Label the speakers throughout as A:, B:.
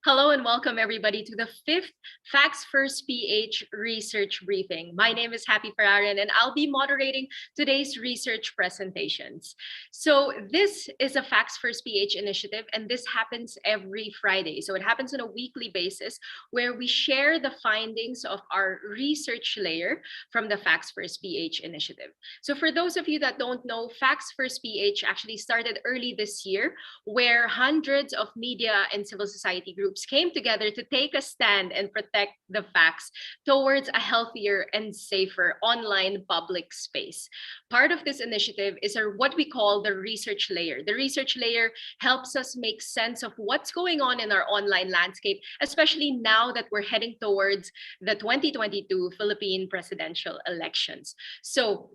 A: Hello and welcome everybody to the fifth Facts First PH research briefing. My name is Happy Pararan and I'll be moderating today's research presentations. So this is a Facts First PH initiative and this happens every Friday. So it happens on a weekly basis where we share the findings of our research layer from the Facts First PH initiative. So for those of you that don't know, Facts First PH actually started early this year where hundreds of media and civil society groups came together to take a stand and protect the facts towards a healthier and safer online public space. Part of this initiative is what we call the research layer. The research layer helps us make sense of what's going on in our online landscape, especially now that we're heading towards the 2022 Philippine presidential elections. So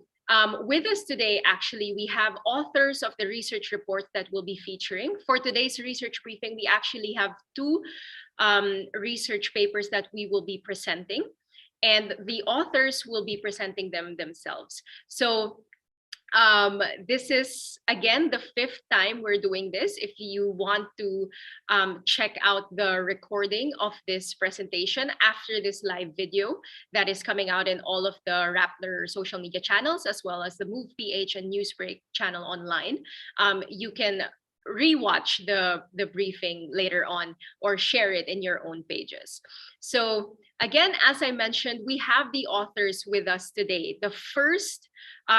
A: with us today, actually, we have authors of the research report that we'll be featuring. For today's research briefing, we actually have two research papers that we will be presenting, and the authors will be presenting them themselves. So this is, again, the fifth time we're doing this. If you want to check out the recording of this presentation after this live video that is coming out in all of the Rappler social media channels, as well as the Move PH and Newsbreak channel online, you can rewatch the briefing later on or share it in your own pages. So again, as I mentioned, we have the authors with us today. The first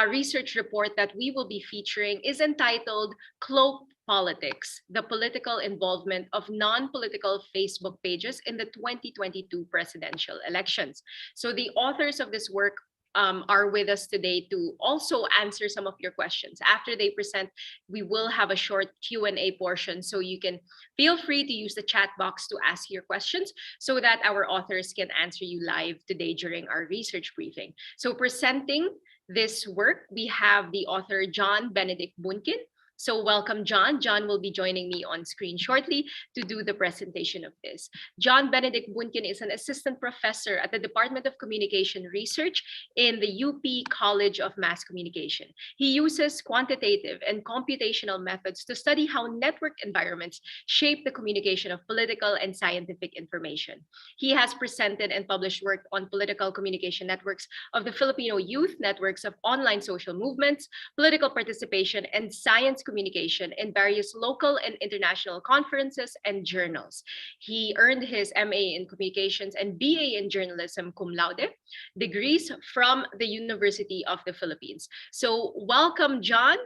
A: research report that we will be featuring is entitled Cloaked Politics, the Political Involvement of Non-Political Facebook Pages in the 2022 presidential elections. So the authors of this work are with us today to also answer some of your questions. After they present, we will have a short Q&A portion, so you can feel free to use the chat box to ask your questions so that our authors can answer you live today during our research briefing. So presenting this work, we have the author John Benedict Bunkin. So welcome, John. John will be joining me on screen shortly to do the presentation of this. John Benedict Bunkin is an assistant professor at the Department of Communication Research in the UP College of Mass Communication. He uses quantitative and computational methods to study how network environments shape the communication of political and scientific information. He has presented and published work on political communication networks of the Filipino youth, networks of online social movements, political participation, and science communication in various local and international conferences and journals. He earned his MA in Communications and BA in Journalism cum laude degrees from the University of the Philippines. So welcome, John.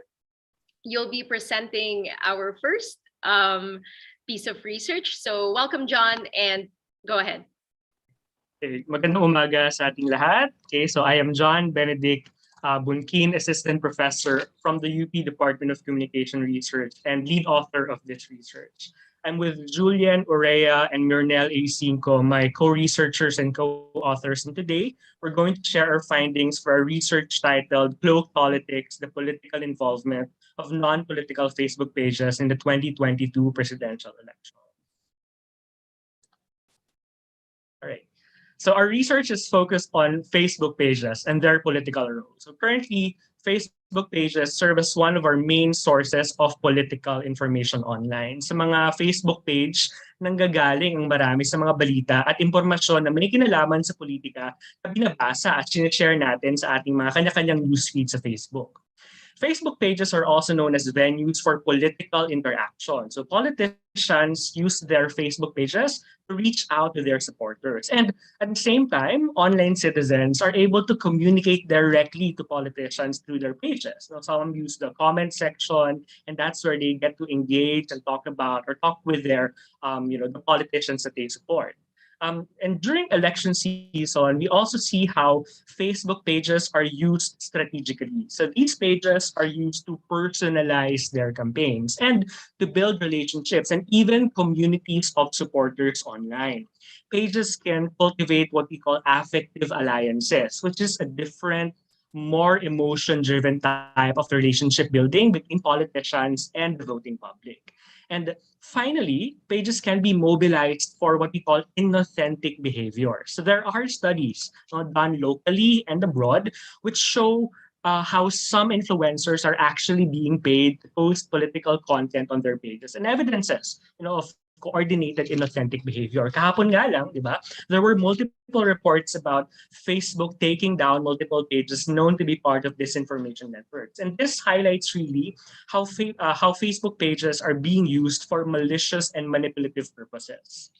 A: You'll be presenting our first piece of research. So welcome, John, and go ahead.
B: Okay, magandang umaga sa ating lahat. Okay, so I am John Benedict Bunkin, Assistant Professor from the UP Department of Communication Research and lead author of this research. I'm with Julian Urea and Myrnel A. Cinco, my co-researchers and co-authors, and today we're going to share our findings for a research titled Cloaked Politics, the Political Involvement of Non-Political Facebook Pages in the 2022 presidential election. All right. So our research is focused on Facebook pages and their political role. So currently, Facebook pages serve as one of our main sources of political information online. Sa mga Facebook page, nanggagaling ang marami sa mga balita at impormasyon na may kinalaman sa politika na binabasa at sinishare natin sa ating mga kanya-kanyang newsfeed sa Facebook. Facebook pages are also known as venues for political interaction. So politicians use their Facebook pages to reach out to their supporters. And at the same time, online citizens are able to communicate directly to politicians through their pages. So some use the comment section, and that's where they get to engage and talk about or talk with their, the politicians that they support. And during election season, we also see how Facebook pages are used strategically. So these pages are used to personalize their campaigns and to build relationships and even communities of supporters online. Pages can cultivate what we call affective alliances, which is a different, more emotion-driven type of relationship building between politicians and the voting public. And finally, pages can be mobilized for what we call inauthentic behavior. So there are studies done locally and abroad which show how some influencers are actually being paid to post political content on their pages, and evidences, of coordinated inauthentic behavior. Kahapon nga lang, di ba? There were multiple reports about Facebook taking down multiple pages known to be part of disinformation networks. And this highlights really how Facebook pages are being used for malicious and manipulative purposes.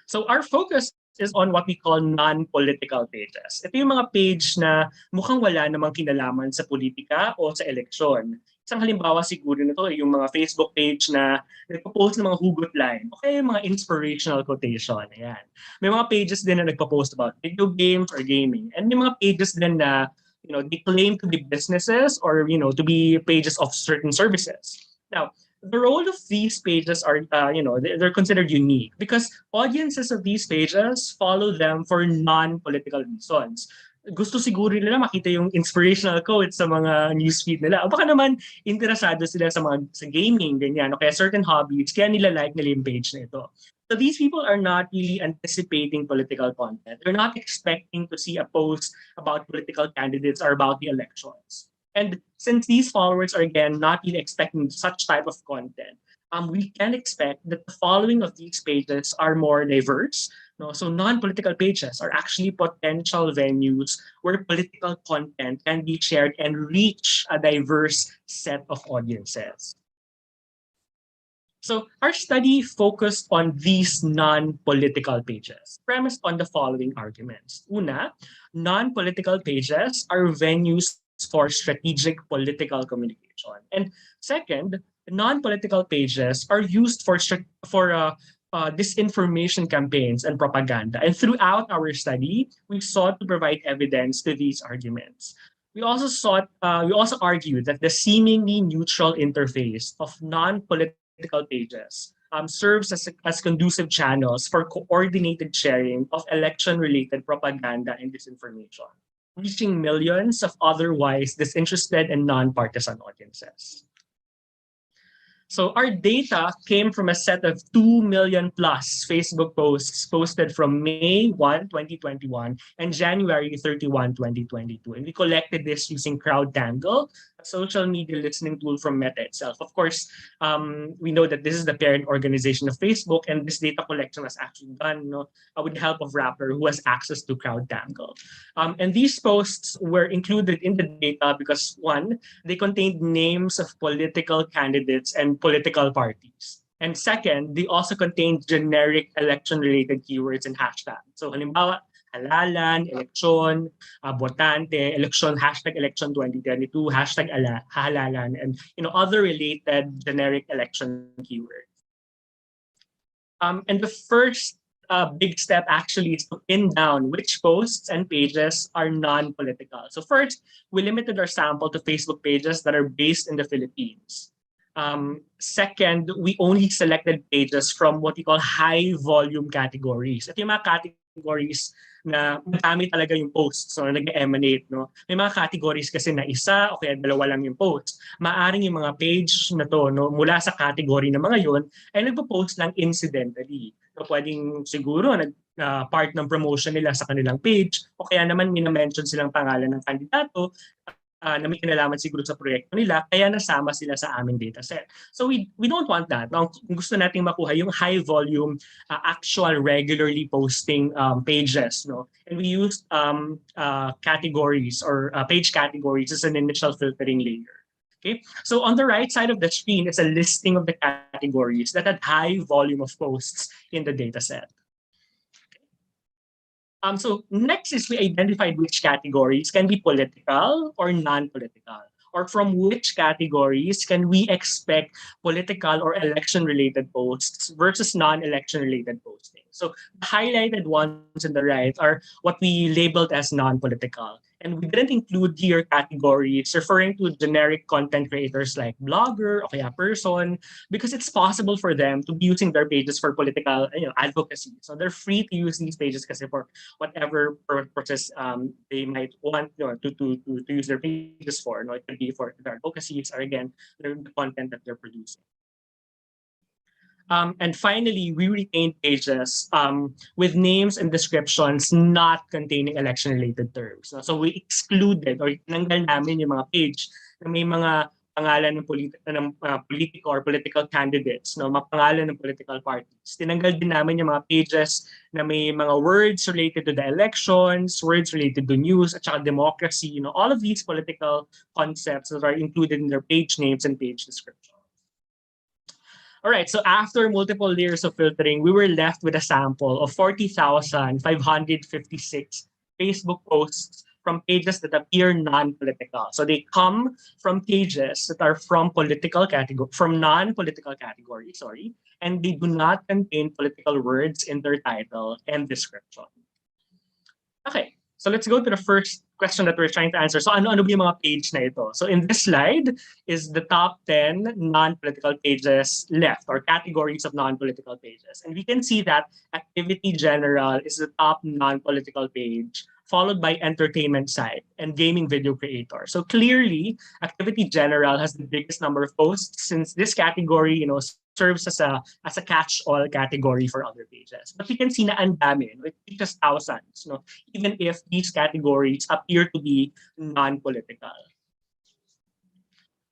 B: So our focus is on what we call non-political pages. Ito yung mga page na mukhang wala namang kinalaman sa politika o sa eleksyon. Isang halimbawa siguro nito ay yung mga Facebook page na nagpo-post ng mga hugot line o kaya yung mga inspirational quotation. Ayan. May mga pages din na nagpo-post about video games or gaming. And may mga pages din na they claim to be businesses or to be pages of certain services. Now, the role of these pages are, they're considered unique because audiences of these pages follow them for non-political reasons. Gusto siguro nila makita yung inspirational quotes sa mga newsfeed nila. O baka naman interesado sila sa gaming, ganyan, o kaya certain hobbies, kaya nila like nila yung page na ito. So these people are not really anticipating political content. They're not expecting to see a post about political candidates or about the elections. And since these followers are, again, not really expecting such type of content, we can expect that the following of these pages are more diverse. So non-political pages are actually potential venues where political content can be shared and reach a diverse set of audiences. So our study focused on these non-political pages, premised on the following arguments. Una, non-political pages are venues for strategic political communication. And second, non-political pages are used for disinformation campaigns and propaganda. And throughout our study, we sought to provide evidence to these arguments. We also argued that the seemingly neutral interface of non-political pages serves as conducive channels for coordinated sharing of election-related propaganda and disinformation, reaching millions of otherwise disinterested and non-partisan audiences. So our data came from a set of 2 million plus Facebook posts posted from May 1, 2021 and January 31, 2022. And we collected this using CrowdTangle, a social media listening tool from Meta itself. Of course, we know that this is the parent organization of Facebook, and this data collection was actually done with the help of Rappler, who has access to CrowdTangle. And these posts were included in the data because, one, they contained names of political candidates and political parties. And second, they also contained generic election-related keywords and hashtags. So halimbawa, halalan, eleksyon, botante, election, hashtag election 2022, hashtag halalan, and other related generic election keywords. And the first big step actually is to pin down which posts and pages are non-political. So first, we limited our sample to Facebook pages that are based in the Philippines. Second, we only selected pages from what we call high volume categories. Ito yung mga categories na madami talaga yung posts, so nag-emanate. May mga categories kasi na isa o kaya dalawa lang yung posts. Maaring yung mga page na to mula sa category na mga yun ay nagpo-post lang incidentally. So pwedeng siguro part ng promotion nila sa kanilang page o kaya naman mina-mention silang pangalan ng kandidato na may kinalaman siguro sa proyekto nila, kaya nasama sila sa aming dataset. So we don't want that. Kung gusto nating makuha yung high volume, actual regularly posting pages, and we used categories or page categories as an initial filtering layer. Okay, so on the right side of the screen is a listing of the categories that had high volume of posts in the dataset. So next is we identified which categories can be political or non-political, or from which categories can we expect political or election-related posts versus non-election-related posting. So the highlighted ones on the right are what we labeled as non-political. And we didn't include here categories referring to generic content creators like blogger or kaya person, because it's possible for them to be using their pages for political advocacy. So they're free to use these pages kasi for whatever purposes they might want to use their pages for. It could be for their advocacies or again, the content that they're producing. And finally, we retained pages with names and descriptions not containing election-related terms. So we excluded or tinanggal namin yung mga page na may mga pangalan ng politiko or political candidates, no, mga pangalan ng political parties. Tinanggal din namin yung mga pages na may mga words related to the elections, words related to news, at saka democracy, all of these political concepts that are included in their page names and page descriptions. All right, so after multiple layers of filtering, we were left with a sample of 40,556 Facebook posts from pages that appear non-political. So they come from pages that are from non-political categories, and they do not contain political words in their title and description. Okay, so let's go to the first question that we're trying to answer. So ano ba yung mga page na ito? So in this slide is the top 10 non-political pages left, or categories of non-political pages. And we can see that activity general is the top non-political page, followed by entertainment site and gaming video creator. So clearly, activity general has the biggest number of posts, since this category, serves as a catch-all category for other pages. But we can see na ang dami, it reaches thousands, even if these categories appear to be non-political.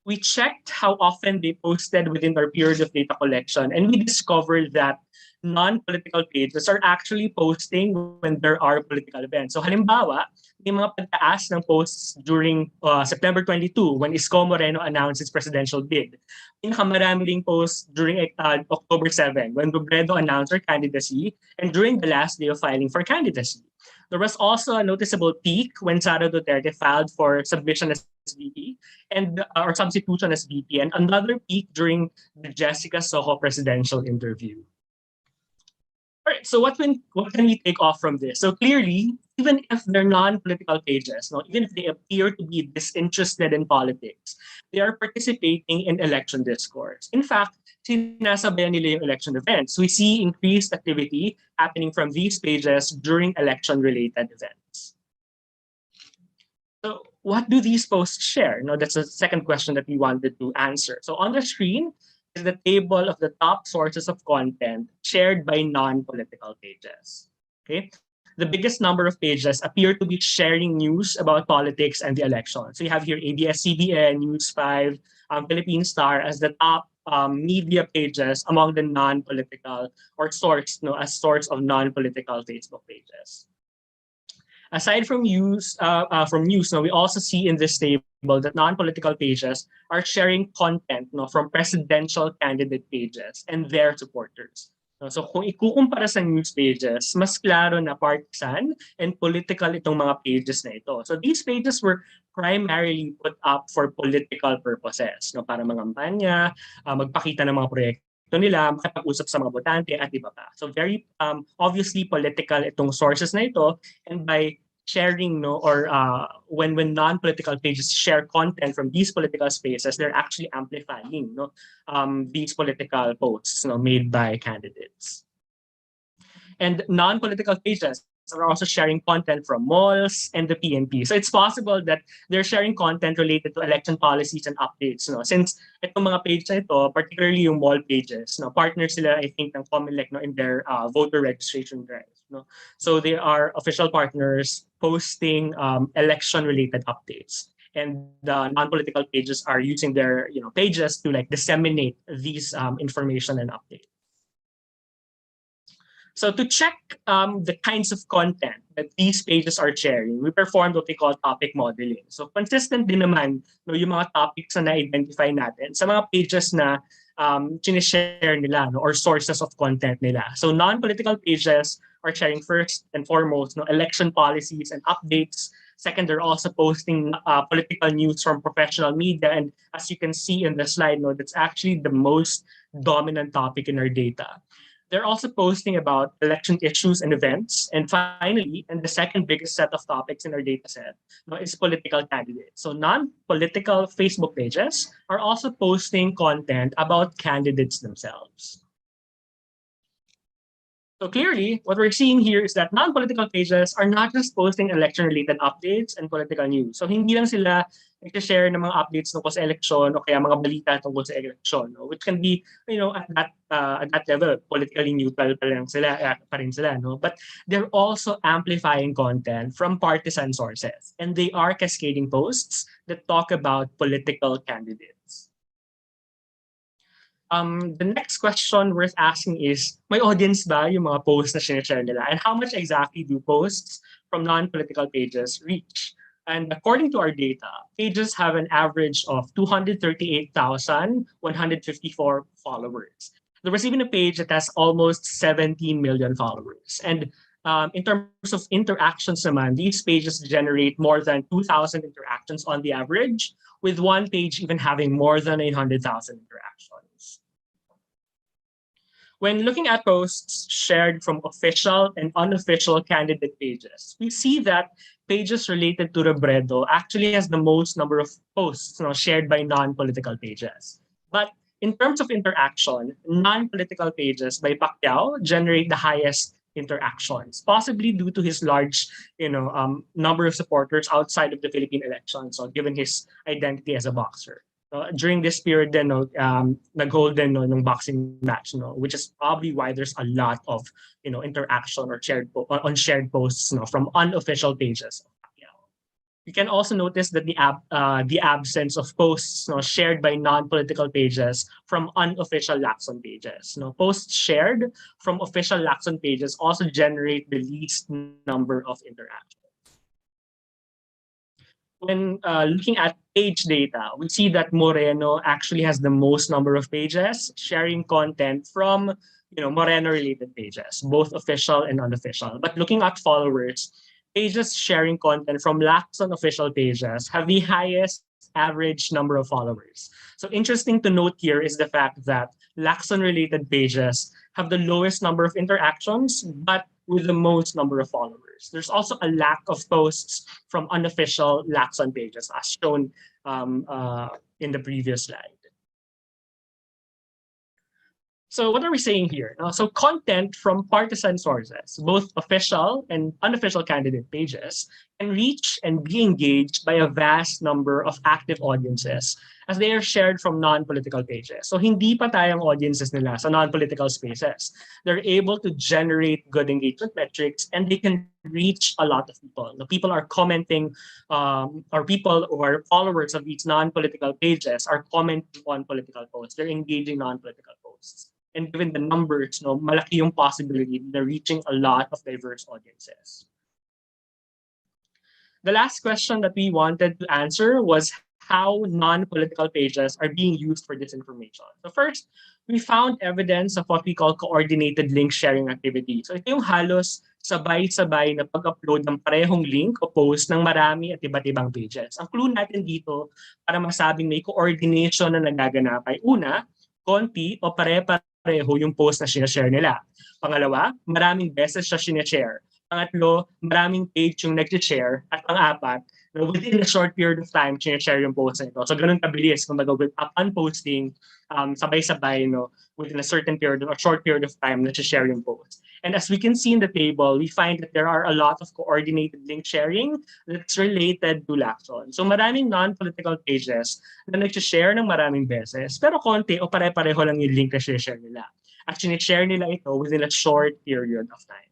B: We checked how often they posted within our period of data collection, and we discovered that non-political pages are actually posting when there are political events. So halimbawa, may mga pagtaas ng posts during September 22 when Isko Moreno announced its presidential bid. Pinakamarami ding posts during October 7 when Robredo announced her candidacy, and during the last day of filing for candidacy. There was also a noticeable peak when Sara Duterte filed for submission as VP or substitution as VP, and another peak during the Jessica Soho presidential interview. All right, so what can we take off from this? So clearly, even if they're non-political pages, even if they appear to be disinterested in politics, they are participating in election discourse. In fact, sinasabayan nila yung election events. We see increased activity happening from these pages during election-related events. So what do these posts share? That's the second question that we wanted to answer. So on the screen is the table of the top sources of content shared by non-political pages. Okay, the biggest number of pages appear to be sharing news about politics and the election. So you have here ABS-CBN, News 5, Philippine Star as the top media pages among the non-political or source of non-political Facebook pages. Aside from news, we also see in this table that non-political pages are sharing content from presidential candidate pages and their supporters. So kung ikukumpara sa news pages, mas klaro na partisan and political itong mga pages na ito. So these pages were primarily put up for political purposes, para mangampanya, magpakita ng mga proyekto nila, makapag-usap sa mga botante at iba pa. So very obviously political itong sources na ito, and by sharing when non-political pages share content from these political spaces, they're actually amplifying these political posts made by candidates. And non-political pages are also sharing content from malls and the PNP. So it's possible that they're sharing content related to election policies and updates. Since itong mga page na ito, particularly yung mall pages, partners sila, I think, ng COMELEC in their voter registration drive. So they are official partners posting election-related updates. And the non-political pages are using their pages to disseminate these information and updates. So to check the kinds of content that these pages are sharing, we performed what we call topic modeling. So consistent din naman yung mga topics na na-identify natin sa mga pages na sinishare nila or sources of content nila. So non-political pages are sharing first and foremost election policies and updates. Second, they're also posting political news from professional media. And as you can see in the slide, that's actually the most dominant topic in our data. They're also posting about election issues and events. And finally, and the second biggest set of topics in our data set is political candidates. So non-political Facebook pages are also posting content about candidates themselves. So clearly, what we're seeing here is that non-political pages are not just posting election-related updates and political news. So hindi lang sila nag-share ng mga updates tungkol sa election o kaya mga balita tungkol sa election, which can be, at that level, politically neutral pa rin sila. But they're also amplifying content from partisan sources, and they are cascading posts that talk about political candidates. The next question worth asking is, may audience ba yung mga posts na sinishare nila? And how much exactly do posts from non-political pages reach? And according to our data, pages have an average of 238,154 followers. There was even a page that has almost 17 million followers. And in terms of interactions naman, these pages generate more than 2,000 interactions on the average, with one page even having more than 800,000 interactions. When looking at posts shared from official and unofficial candidate pages, we see that pages related to Robredo actually has the most number of posts shared by non-political pages. But in terms of interaction, non-political pages by Pacquiao generate the highest interactions, possibly due to his large, number of supporters outside of the Philippine elections, so given his identity as a boxer. During this period then nag-hold din ng boxing match, which is probably why there's a lot of interaction or shared posts from unofficial pages. You can also notice that the absence of posts shared by non-political pages from unofficial Lacson pages. Posts shared from official Lacson pages also generate the least number of interactions. When looking at page data, we see that Moreno actually has the most number of pages sharing content from Moreno-related pages, both official and unofficial. But looking at followers, pages sharing content from Lacson official pages have the highest average number of followers. So interesting to note here is the fact that Lacson-related pages have the lowest number of interactions, but with the most number of followers. There's also a lack of posts from unofficial Lacson pages, as shown in the previous slide. So what are we saying here? So content from partisan sources, both official and unofficial candidate pages, can reach and be engaged by a vast number of active audiences as they are shared from non-political pages. So hindi pa tayong audiences nila sa non-political spaces. They're able to generate good engagement metrics and they can reach a lot of people. People are commenting, or people who are followers of these non-political pages are commenting on political posts. They're engaging non-political posts. And given the numbers, malaki yung possibility they're reaching a lot of diverse audiences. The last question that we wanted to answer was how non-political pages are being used for disinformation. So first, we found evidence of what we call coordinated link sharing activity. So ito yung halos sabay-sabay na pag-upload ng parehong link o post ng marami at iba't ibang pages. Ang clue natin dito para masabing may coordination na nagaganap ay una, konti o pare-pareho yung post na sinashare nila. Pangalawa, maraming beses siya sinashare. Pangatlo, maraming page yung nag-share. At pang-apat, within a short period of time, sinashare yung post na ito. So ganun kabilis, kumbaga upon posting, sabay-sabay, within a certain period or short period of time, na-share yung post. And as we can see in the table, we find that there are a lot of coordinated link sharing that's related to Lacson. So maraming non-political pages na nag-share ng maraming beses, pero konti o pare-pareho lang yung link na share nila. At sinishare nila ito within a short period of time.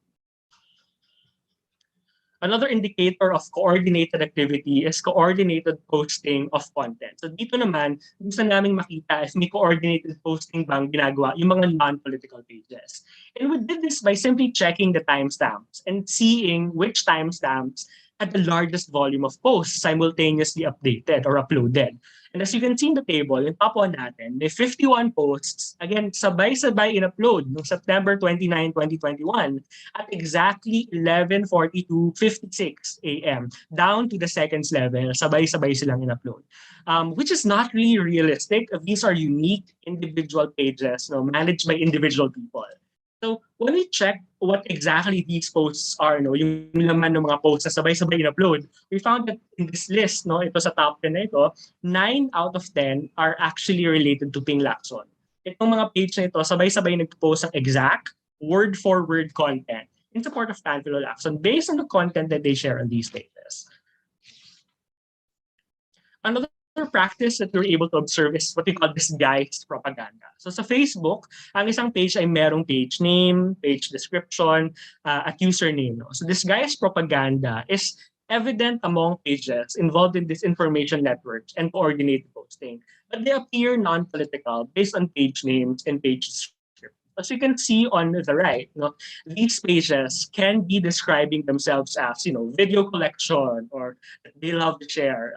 B: Another indicator of coordinated activity is coordinated posting of content. So dito naman, gusto naming makita if may coordinated posting bang ginagawa yung mga non-political pages. And we did this by simply checking the timestamps and seeing which timestamps had the largest volume of posts simultaneously updated or uploaded. And as you can see in the table, yung top one natin, may 51 posts, again, sabay-sabay in-upload noong September 29, 2021 at exactly 11:42:56 a.m. down to the seconds level, sabay-sabay silang in-upload. Which is not really realistic. These are unique individual pages managed by individual people. So when we check what exactly these posts are, yung laman ng mga posts na sabay-sabay in-upload, we found that in this list, ito sa top 10 na ito, 9 out of 10 are actually related to Ping Lacson. Itong mga page na ito, sabay-sabay nagpo-post ng exact word-for-word content in support of Panfilo Lacson based on the content that they share on these pages. Another practice that we're able to observe is what we call disguised propaganda. So sa Facebook, ang isang page ay merong page name, page description, at username. So disguised propaganda is evident among pages involved in disinformation networks and coordinated posting, but they appear non-political based on page names and page descriptions. As you can see on the right, these pages can be describing themselves as, video collection or they love to share.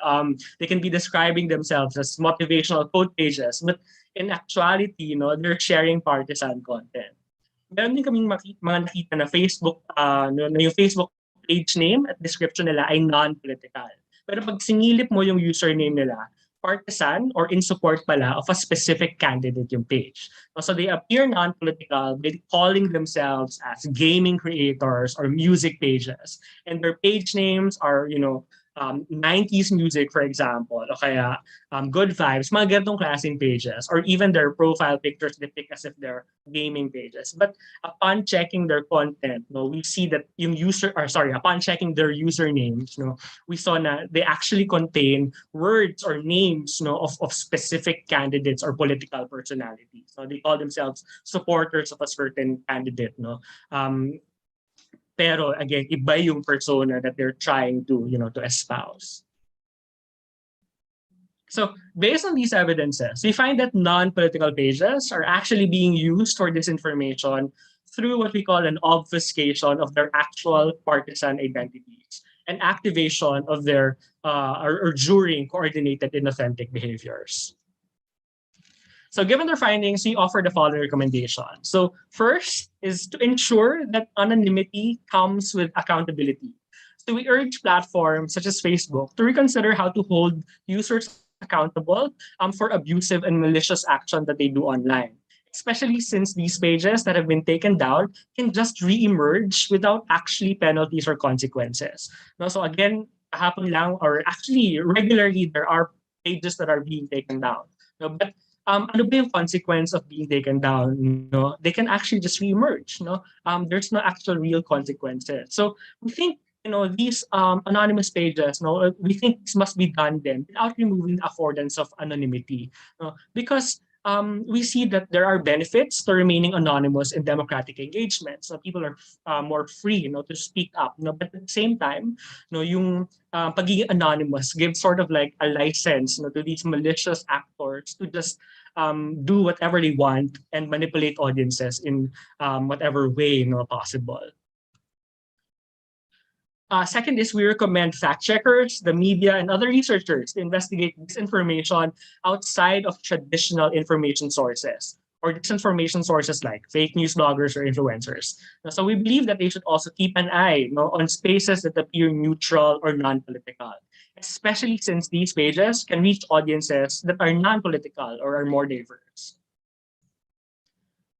B: They can be describing themselves as motivational quote pages, but in actuality, they're sharing partisan content. Meron din kaming mga nakita na Facebook, na yung Facebook page name at description nila ay non-political. Pero pag sinilip mo yung username nila, partisan or in support pala of a specific candidate yung page. So they appear non-political by calling themselves as gaming creators or music pages. And their page names are, 90s music, for example, o kaya good vibes, mga ganitong klaseng pages, or even their profile pictures depict as if they're gaming pages. But upon checking their content, we see that yung upon checking their usernames, we saw na they actually contain words or names, of specific candidates or political personalities. So they call themselves supporters of a certain candidate, Pero again, iba yung persona that they're trying to espouse. So based on these evidences, we find that non-political pages are actually being used for disinformation through what we call an obfuscation of their actual partisan identities and activation of their or during coordinated inauthentic behaviors. So given their findings, we offer the following recommendations. So first is to ensure that anonymity comes with accountability. So we urge platforms such as Facebook to reconsider how to hold users accountable for abusive and malicious action that they do online, especially since these pages that have been taken down can just re-emerge without actually penalties or consequences. So again, kahapon lang, or actually regularly, there are pages that are being taken down. But ano ba yung consequence of being taken down? They can actually just re-emerge. There's no actual real consequences. So we think these anonymous pages, we think this must be done then without removing the affordance of anonymity, because we see that there are benefits to remaining anonymous in democratic engagement. So people are more free, to speak up. But at the same time, yung pagiging anonymous gives sort of like a license, to these malicious actors to just do whatever they want and manipulate audiences in whatever way possible. Second is we recommend fact checkers, the media, and other researchers to investigate disinformation outside of traditional information sources or disinformation sources like fake news bloggers or influencers. So we believe that they should also keep an eye on spaces that appear neutral or non-political, especially since these pages can reach audiences that are non-political or are more diverse.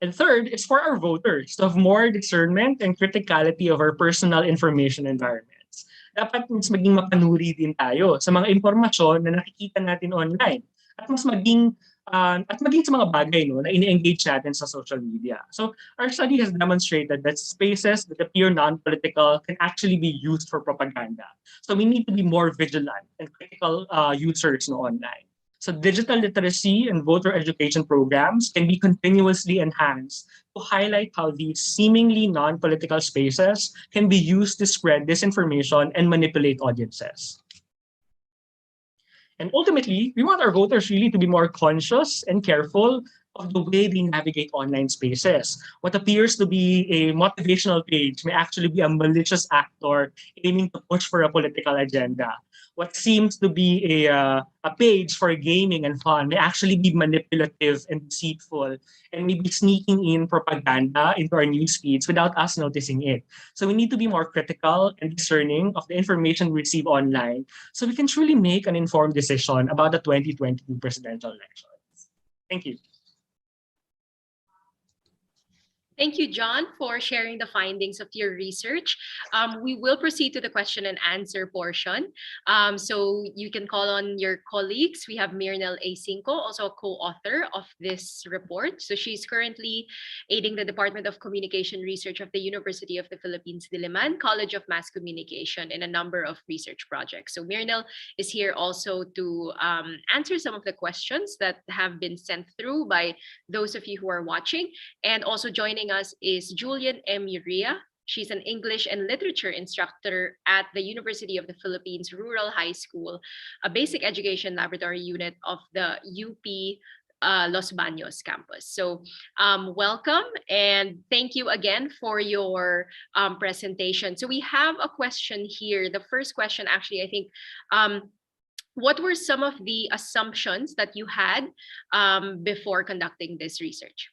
B: And third is for our voters to have more discernment and criticality of our personal information environments. Dapat mas maging mapanuri din tayo sa mga impormasyon na nakikita natin online at mas maging sa mga bagay na ini-engage natin sa social media. So our study has demonstrated that spaces that appear non-political can actually be used for propaganda. So we need to be more vigilant and critical users online. So digital literacy and voter education programs can be continuously enhanced to highlight how these seemingly non-political spaces can be used to spread disinformation and manipulate audiences. And ultimately, we want our voters really to be more conscious and careful of the way they navigate online spaces. What appears to be a motivational page may actually be a malicious actor aiming to push for a political agenda. What seems to be a page for gaming and fun may actually be manipulative and deceitful and may be sneaking in propaganda into our news feeds without us noticing it. So we need to be more critical and discerning of the information we receive online so we can truly make an informed decision about the 2022 presidential elections. Thank you.
A: Thank you, John, for sharing the findings of your research. We will proceed to the question and answer portion. So you can call on your colleagues. We have Mirnel A. Cinco, also a co-author of this report. So she's currently aiding the Department of Communication Research of the University of the Philippines, Diliman College of Mass Communication in a number of research projects. So Mirnel is here also to answer some of the questions that have been sent through by those of you who are watching. And also joining us is Julian M. Uria. She's an English and literature instructor at the University of the Philippines Rural High School, a basic education laboratory unit of the UP Los Baños campus. So welcome and thank you again for your presentation. So we have a question here. The first question, actually, I think, what were some of the assumptions that you had before conducting this research?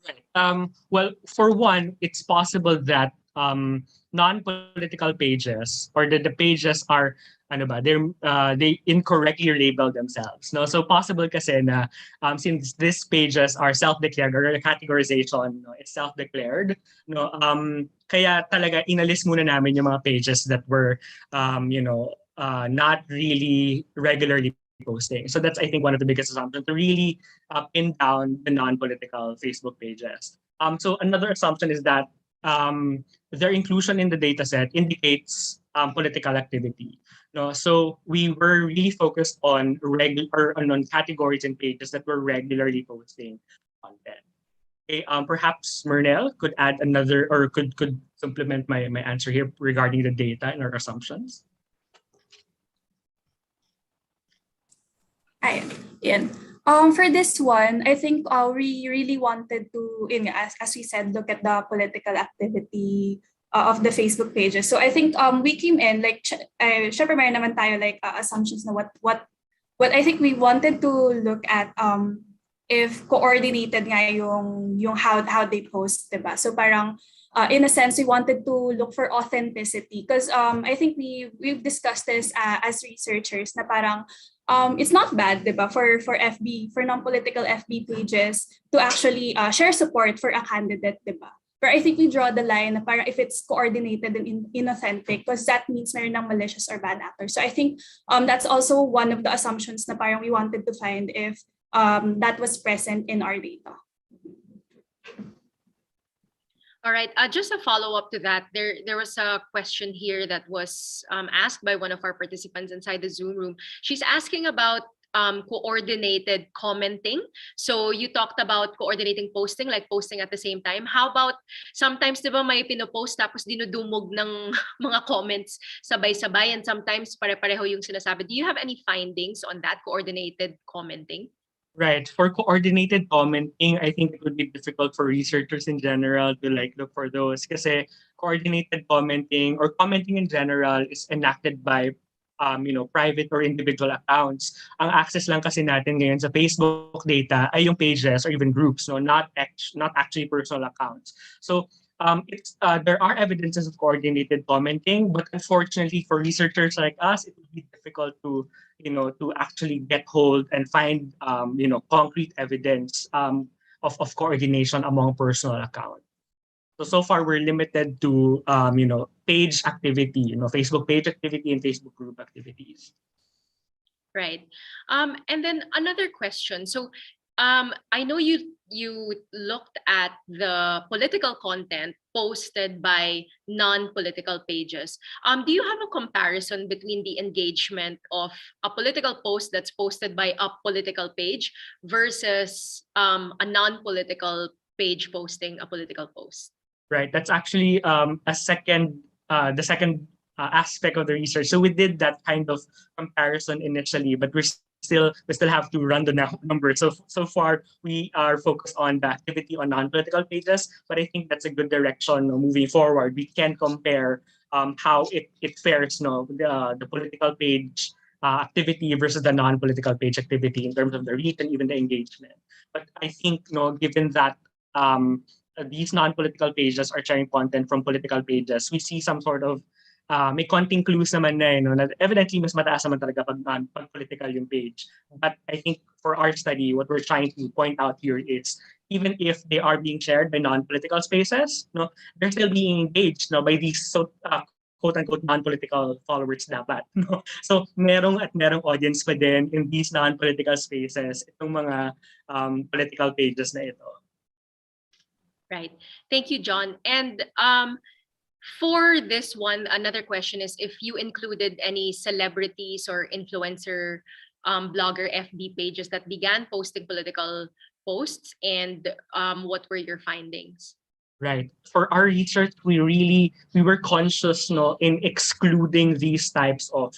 B: Right. Well, for one, it's possible that non-political pages or the pages are ano ba, they incorrectly label themselves. No, so possible kasi na since these pages are self-declared or the categorization, no, it's self-declared. No, kaya talaga inalis muna namin yung mga pages that were not really regularly posting. So that's, I think, one of the biggest assumptions, to really pin down the non-political Facebook pages. So another assumption is that their inclusion in the data set indicates political activity. No, so we were really focused on on categories and pages that were regularly posting content. Okay, perhaps Mernell could add another, or could supplement my answer here regarding the data and our assumptions.
C: Hi, Ian. For this one, I think we really wanted to, as we said, look at the political activity of the Facebook pages. So I think we came in like, syempre mayroon naman tayo like assumptions na what I think we wanted to look at if coordinated nga yung how they post, diba? So parang in a sense, we wanted to look for authenticity because I think we've discussed this as researchers na parang it's not bad, diba, for FB, for non-political FB pages to actually share support for a candidate, diba? But I think we draw the line na parang if it's coordinated and inauthentic, because that means meron ng malicious or bad actors. So I think that's also one of the assumptions na parang we wanted to find if that was present in our data.
A: All right, just a follow-up to that, there was a question here that was asked by one of our participants inside the Zoom room. She's asking about coordinated commenting. So you talked about coordinating posting, like posting at the same time. How about sometimes, di ba, may pinopost tapos dinudumog ng mga comments sabay-sabay and sometimes pare-pareho yung sinasabi. Do you have any findings on that coordinated commenting?
B: Right. For coordinated commenting, I think it would be difficult for researchers in general to like look for those kasi coordinated commenting or commenting in general is enacted by private or individual accounts. Ang access lang kasi natin ngayon sa Facebook data ay yung pages or even groups, no, not actually personal accounts. So there are evidences of coordinated commenting, but unfortunately for researchers like us, it would be difficult to actually get hold and find concrete evidence of coordination among personal accounts. So far we're limited to page activity, Facebook page activity and Facebook group activities.
A: Right. And then another question. So I know you looked at the political content posted by non-political pages. Do you have a comparison between the engagement of a political post that's posted by a political page versus a non-political page posting a political post?
B: Right. That's actually the second aspect of the research. So we did that kind of comparison initially, but we still have to run the numbers. So far we are focused on the activity on non-political pages, but I think that's a good direction moving forward. We can compare how it fares, the political page activity versus the non-political page activity in terms of the reach and even the engagement. But I think, given that these non-political pages are sharing content from political pages, we see some sort of may konting clues naman na evidently mas mataas naman talaga pag political yung page. But I think for our study, what we're trying to point out here is even if they are being shared by non-political spaces, they're still being engaged by these quote-unquote non-political followers dapat. So merong audience pa din in these non-political spaces itong mga political pages na ito.
A: Right. Thank you, John. And for this one, another question is if you included any celebrities or influencer blogger FB pages that began posting political posts, and what were your findings?
B: Right. For our research, we were conscious, no, in excluding these types of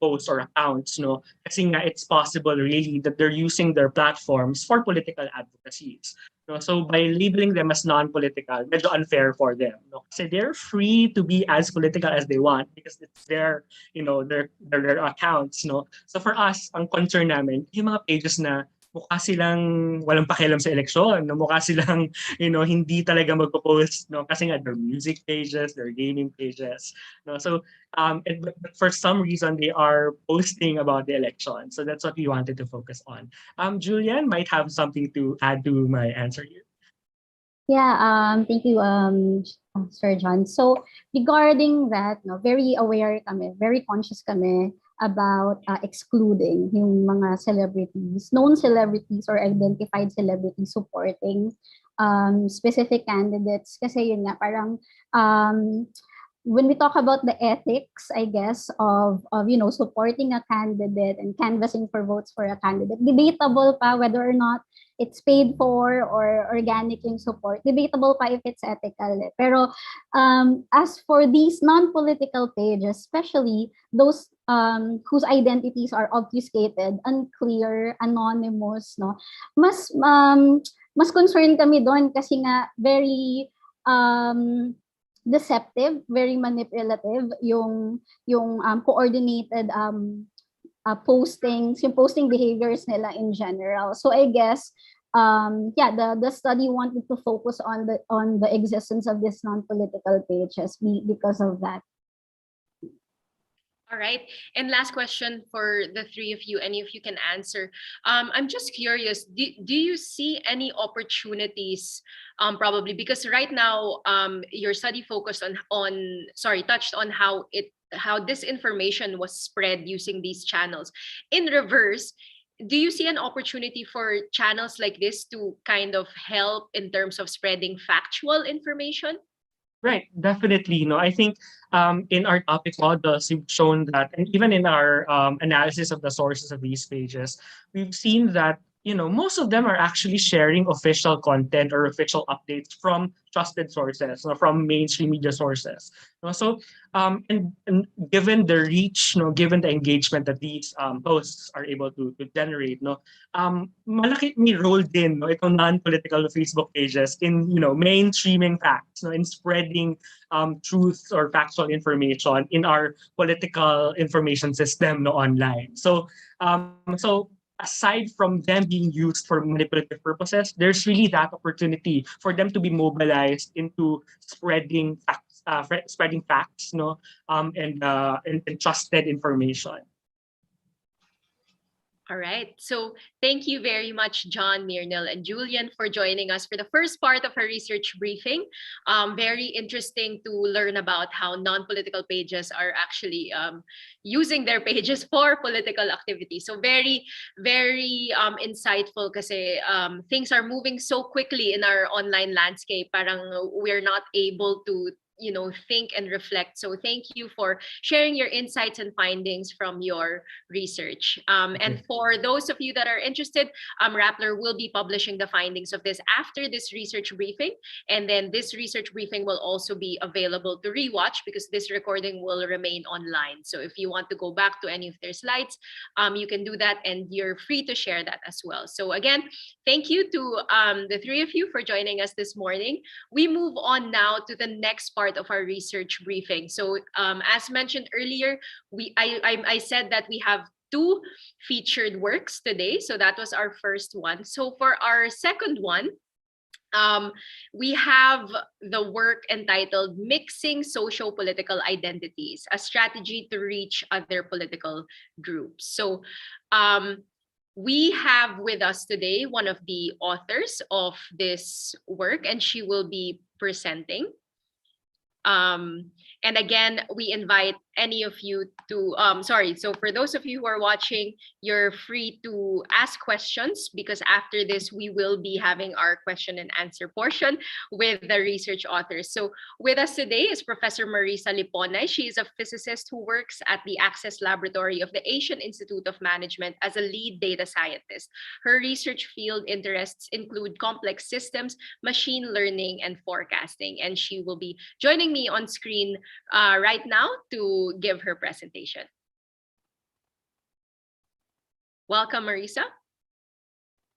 B: posts or accounts, no, kasi nga it's possible really that they're using their platforms for political advocacies. No? So by labeling them as non-political, medyo unfair for them. No? Kasi they're free to be as political as they want because it's their, their accounts. No? So for us, ang concern namin, yung mga pages na mukha silang walang pakialam sa eleksyon, no? Mukha silang hindi talaga magpo-post, no? Kasi nga, they're music pages, they're gaming pages, no? So, but for some reason, they are posting about the election. So that's what we wanted to focus on. Julian might have something to add to my answer here.
D: Yeah, thank you, Sir John. So regarding that, no, very aware kami, very conscious kami about excluding yung mga celebrities, known celebrities or identified celebrities supporting specific candidates. Kasi yun nga, parang when we talk about the ethics, I guess, of supporting a candidate and canvassing for votes for a candidate, debatable pa whether or not it's paid for or organic yung support. Debatable pa if it's ethical. Pero as for these non-political pages, especially those whose identities are obfuscated, unclear, anonymous, no, mas concerned kami doon kasi nga very deceptive, very manipulative yung coordinated postings, yung posting behaviors nila in general. So I guess the study wanted to focus on the existence of these non-political pages because of that.
A: All right. And last question for the three of you, any of you can answer. I'm just curious, do you see any opportunities, probably, because right now your study focused touched on how disinformation was spread using these channels. In reverse, do you see an opportunity for channels like this to kind of help in terms of spreading factual information?
B: Right, definitely. No, I think in our topic models, we've shown that, and even in our analysis of the sources of these pages, we've seen that most of them are actually sharing official content or official updates from trusted sources, from mainstream media sources. So, and given the reach, given the engagement that these posts are able to generate, malaki ni role din itong non-political Facebook pages in mainstreaming facts, in spreading truth or factual information in our political information system online. So aside from them being used for manipulative purposes, there's really that opportunity for them to be mobilized into spreading facts, and trusted information.
A: All right. So thank you very much, John, Mirnil, and Julian for joining us for the first part of our research briefing. Very interesting to learn about how non-political pages are actually using their pages for political activity. So very, very insightful kasi things are moving so quickly in our online landscape. Parang we're not able to think and reflect. So thank you for sharing your insights and findings from your research. And for those of you that are interested, Rappler will be publishing the findings of this after this research briefing. And then this research briefing will also be available to rewatch because this recording will remain online. So if you want to go back to any of their slides, you can do that and you're free to share that as well. So again, thank you to the three of you for joining us this morning. We move on now to the next part of our research briefing. So as mentioned earlier, I said that we have two featured works today. So that was our first one. So for our second one, we have the work entitled Mixing Socio-Political Identities, a Strategy to Reach Other Political Groups. So we have with us today one of the authors of this work, and she will be presenting. And again, we invite any of you to, so for those of you who are watching, you're free to ask questions, because after this, we will be having our question and answer portion with the research authors. So with us today is Professor Marissa Liponhay. She is a physicist who works at the Access Laboratory of the Asian Institute of Management as a lead data scientist. Her research field interests include complex systems, machine learning, and forecasting. And she will be joining me on screen right now to give her presentation. Welcome, Marissa.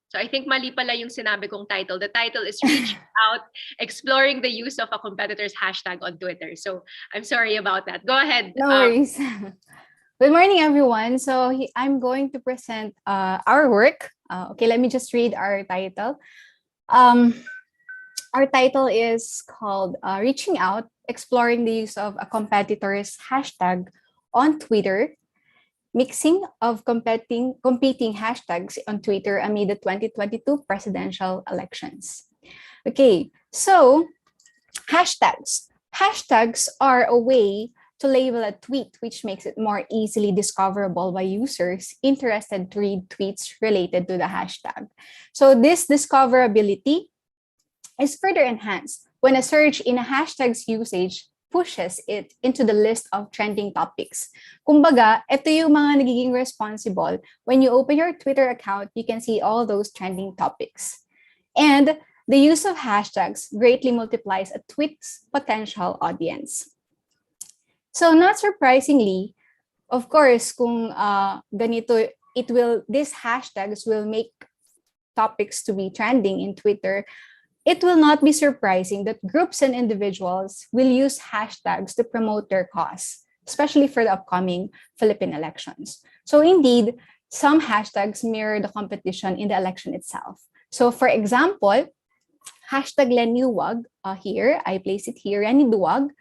A: So I think mali pala yung sinabi kong title. The title is Reaching Out, Exploring the Use of a Competitor's Hashtag on Twitter. So I'm sorry about that. Go ahead.
E: No worries. Good morning, everyone. So I'm going to present our work. Okay, let me just read our title. Our title is called Reaching Out, Exploring the Use of a Competitor's Hashtag on Twitter, Mixing of competing hashtags on Twitter amid the 2022 presidential elections. Okay, so hashtags. Hashtags are a way to label a tweet, which makes it more easily discoverable by users interested to read tweets related to the hashtag. So this discoverability is further enhanced when a search in a hashtag's usage pushes it into the list of trending topics. Kumbaga, ito yung mga nagiging responsible. When you open your Twitter account, you can see all those trending topics. And the use of hashtags greatly multiplies a tweet's potential audience. So not surprisingly, of course, kung ganito, these hashtags will make topics to be trending in Twitter. It will not be surprising that groups and individuals will use hashtags to promote their cause, especially for the upcoming Philippine elections. So indeed, some hashtags mirror the competition in the election itself. So for example, hashtag Lenny Duwag, here, I place it here, Lenny Duwag,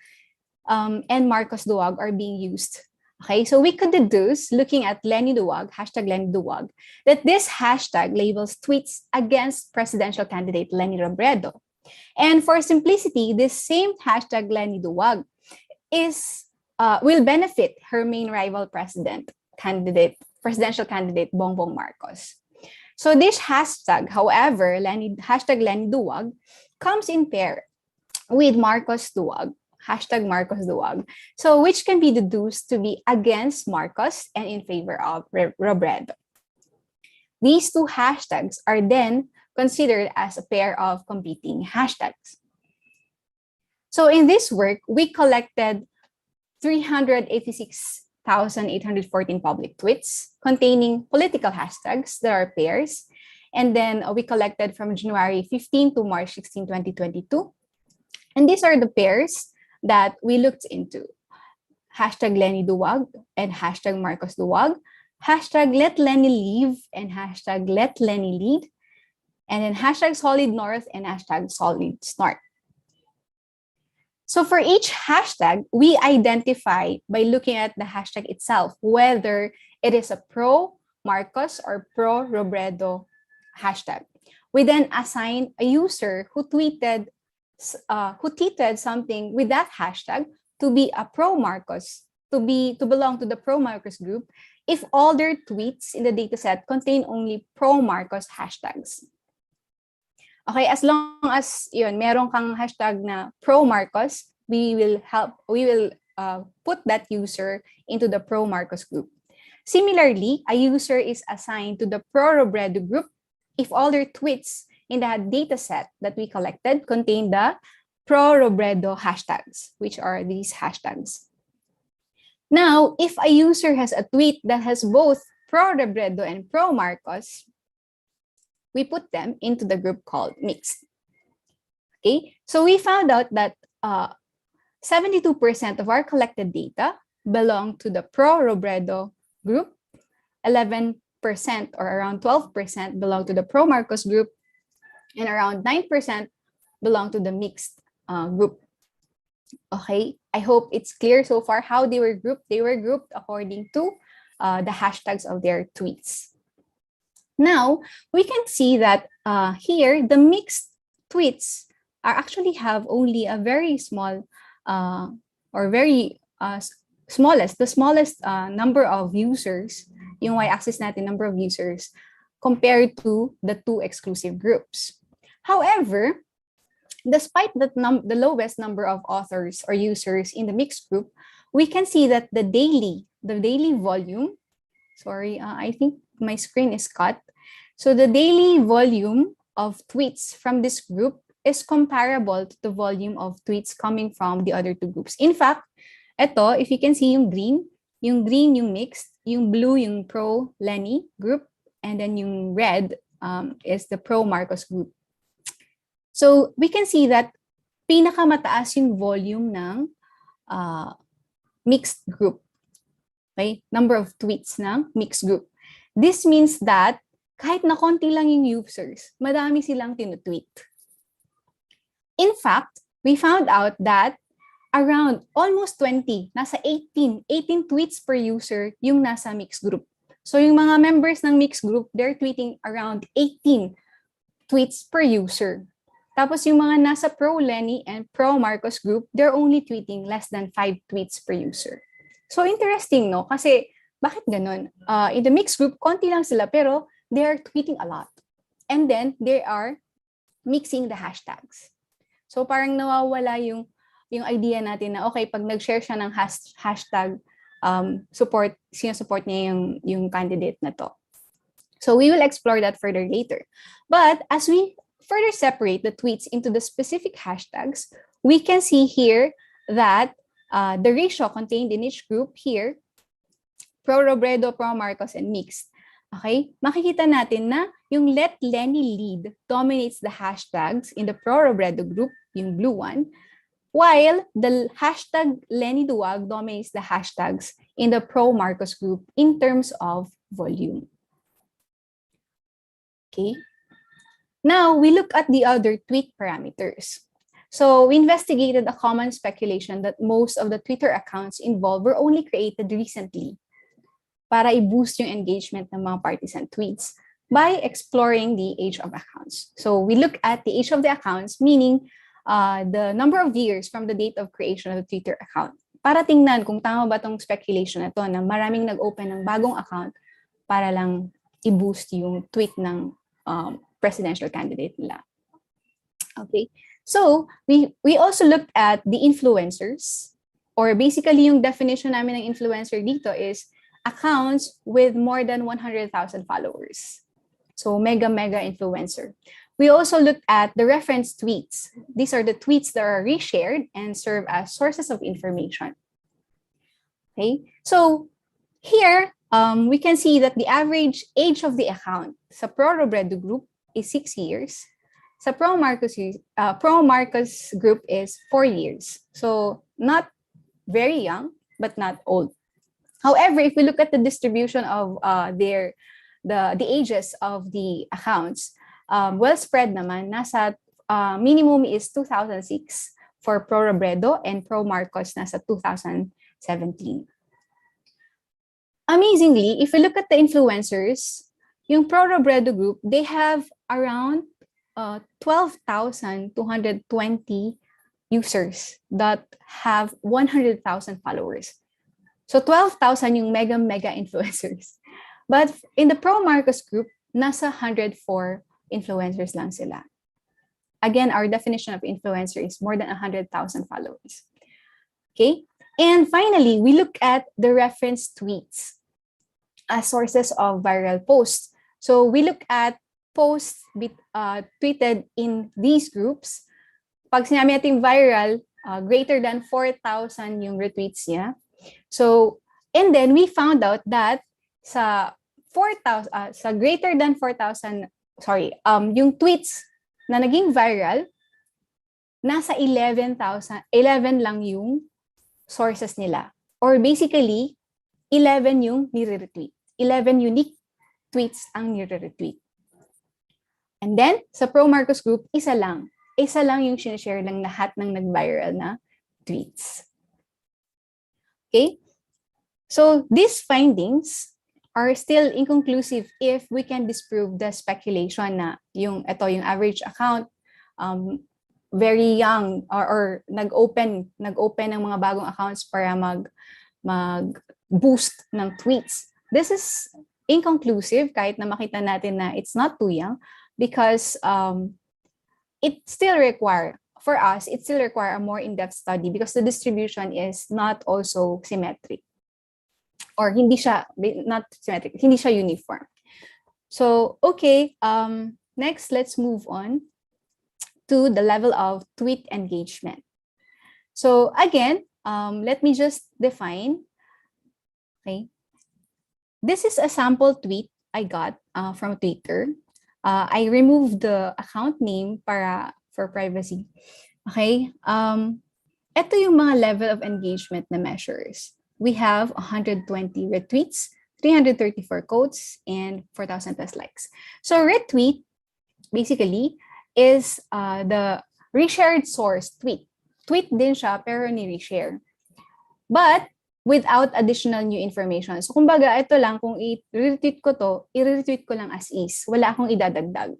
E: and Marcos Duwag are being used. Okay, so we could deduce, looking at Lenny Duwag, hashtag Lenny Duwag, that this hashtag labels tweets against presidential candidate Lenny Robredo. And for simplicity, this same hashtag Lenny Duwag will benefit her main rival presidential candidate Bongbong Marcos. So this hashtag, however, hashtag Lenny Duwag, comes in pair with Marcos Duwag, hashtag Marcos Duwag, so which can be deduced to be against Marcos and in favor of Robredo. These two hashtags are then considered as a pair of competing hashtags. So in this work, we collected 386,814 public tweets containing political hashtags that are pairs. And then we collected from January 15 to March 16, 2022. And these are the pairs that we looked into. Hashtag Lenny Duwag and hashtag Marcos Duwag, hashtag Let Lenny Leave and hashtag Let Lenny Lead, and then hashtag Solid North and hashtag Solid Snort. So for each hashtag, we identify by looking at the hashtag itself, whether it is a pro-Marcos or pro-Robredo hashtag. We then assign a user who tweeted something with that hashtag to be a pro-Marcos, to belong to the pro-Marcos group if all their tweets in the dataset contain only pro-Marcos hashtags. Okay, as long as meron kang hashtag na pro-Marcos, we will put that user into the pro-Marcos group. Similarly, a user is assigned to the pro-Robredo group if all their tweets in the data set that we collected contain the pro-Robredo hashtags, which are these hashtags. Now, if a user has a tweet that has both pro-Robredo and pro-Marcos, we put them into the group called mixed. Okay, so we found out that 72% of our collected data belong to the pro-Robredo group, 11% or around 12% belong to the pro-Marcos group, and around 9% belong to the mixed group. Okay, I hope it's clear so far how they were grouped. They were grouped according to the hashtags of their tweets. Now, we can see that here, the mixed tweets actually have only a very small or very the smallest number of users, yung y-axis natin, number of users, compared to the two exclusive groups. However, despite the lowest number of authors or users in the mixed group, we can see that the daily volume, I think my screen is cut. So the daily volume of tweets from this group is comparable to the volume of tweets coming from the other two groups. In fact, ito, if you can see yung green yung mixed, yung blue yung pro-Lenny group, and then yung red is the ProMarcos group. So we can see that pinakamataas yung volume ng mixed group. Okay? Number of tweets ng mixed group. This means that kahit na konti lang yung users, madami silang tinutweet. In fact, we found out that around almost 20, nasa 18 tweets per user yung nasa mixed group. So yung mga members ng mixed group, they're tweeting around 18 tweets per user. Tapos yung mga nasa pro-Lenny and pro-Marcos group, they're only tweeting less than 5 tweets per user. So interesting, no? Kasi bakit ganun? In the mixed group, konti lang sila, pero they are tweeting a lot. And then they are mixing the hashtags. So parang nawawala yung idea natin na okay, pag nag-share siya ng hashtag, sinusupport niya yung candidate na to. So we will explore that further later. But as we further separate the tweets into the specific hashtags, we can see here that the ratio contained in each group here, pro-Robredo, pro-Marcos, and mixed. Okay? Makikita natin na yung Let Lenny Lead dominates the hashtags in the pro-Robredo group, yung blue one, while the hashtag Lenny Duwag dominates the hashtags in the pro-Marcos group in terms of volume. Okay? Now, we look at the other tweet parameters. So, we investigated a common speculation that most of the Twitter accounts involved were only created recently para i-boost yung engagement ng mga partisan tweets by exploring the age of accounts. So, we look at the age of the accounts, meaning the number of years from the date of creation of the Twitter account. Para tingnan kung tama ba tong speculation na to na maraming nag-open ng bagong account para lang i-boost yung tweet ng presidential candidate nila. Okay. So, we also looked at the influencers, or basically yung definition namin ng influencer dito is accounts with more than 100,000 followers. So, mega influencer. We also looked at the reference tweets. These are the tweets that are reshared and serve as sources of information. Okay, so here we can see that the average age of the account sa Pro-Robredo group is 6 years. Sa Pro-Marcos group is 4 years. So not very young, but not old. However, if we look at the distribution of the ages of the accounts, well spread naman, nasa minimum is 2006 for Pro-Robredo and Pro-Marcos nasa 2017. Amazingly, if we look at the influencers, yung Pro-Robredo group, they have around 12,220 users that have 100,000 followers. So 12,000 yung mega influencers. But in the Pro-Marcos group, nasa 104 influencers lang sila. Again, our definition of influencer is more than 100,000 followers. Okay? And finally, we look at the reference tweets as sources of viral posts. So we look at posts tweeted in these groups. Pag sinabi natin viral, greater than 4,000 yung retweets niya. So, and then we found out that sa greater than 4,000, yung tweets na naging viral, nasa 11 lang yung sources nila. Or basically, 11 yung nire-retweet. 11 unique tweets ang nire-retweet. And then, sa Pro-Marcos group, isa lang. Isa lang yung sinishare ng lahat ng nag-viral na tweets. Okay? So, these findings are still inconclusive if we can disprove the speculation na yung average account very young or nag-open ng mga bagong accounts para mag-boost ng tweets. This is inconclusive kahit na makita natin na it's not too young because it still require a more in-depth study because the distribution is not also symmetric or hindi siya uniform. So, okay, next let's move on to the level of tweet engagement. So again, let me just define. Okay, this is a sample tweet I got from Twitter. I removed the account name for privacy. Okay, ito yung mga level of engagement na measures. We have 120 retweets, 334 quotes, and 4,000 plus likes. So retweet basically is the reshared source tweet. Tweet din siya pero ni-reshare. But without additional new information. So kumbaga, ito lang, kung i-retweet ko to, i-retweet ko lang as is. Wala akong idadagdag.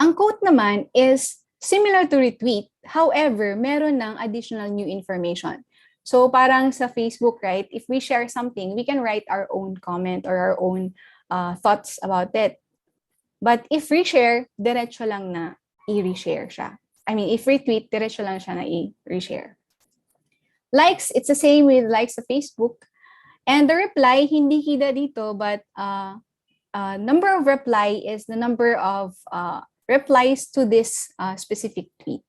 E: Ang quote naman is similar to retweet. However, meron ng additional new information. So parang sa Facebook, right? If we share something, we can write our own comment or our own thoughts about it. But if reshare, diretso lang na i-reshare siya. I mean, if retweet, diretso lang siya na i-reshare. Likes, it's the same with likes sa Facebook. And the reply, hindi kita dito, but number of reply is the number of replies to this specific tweet.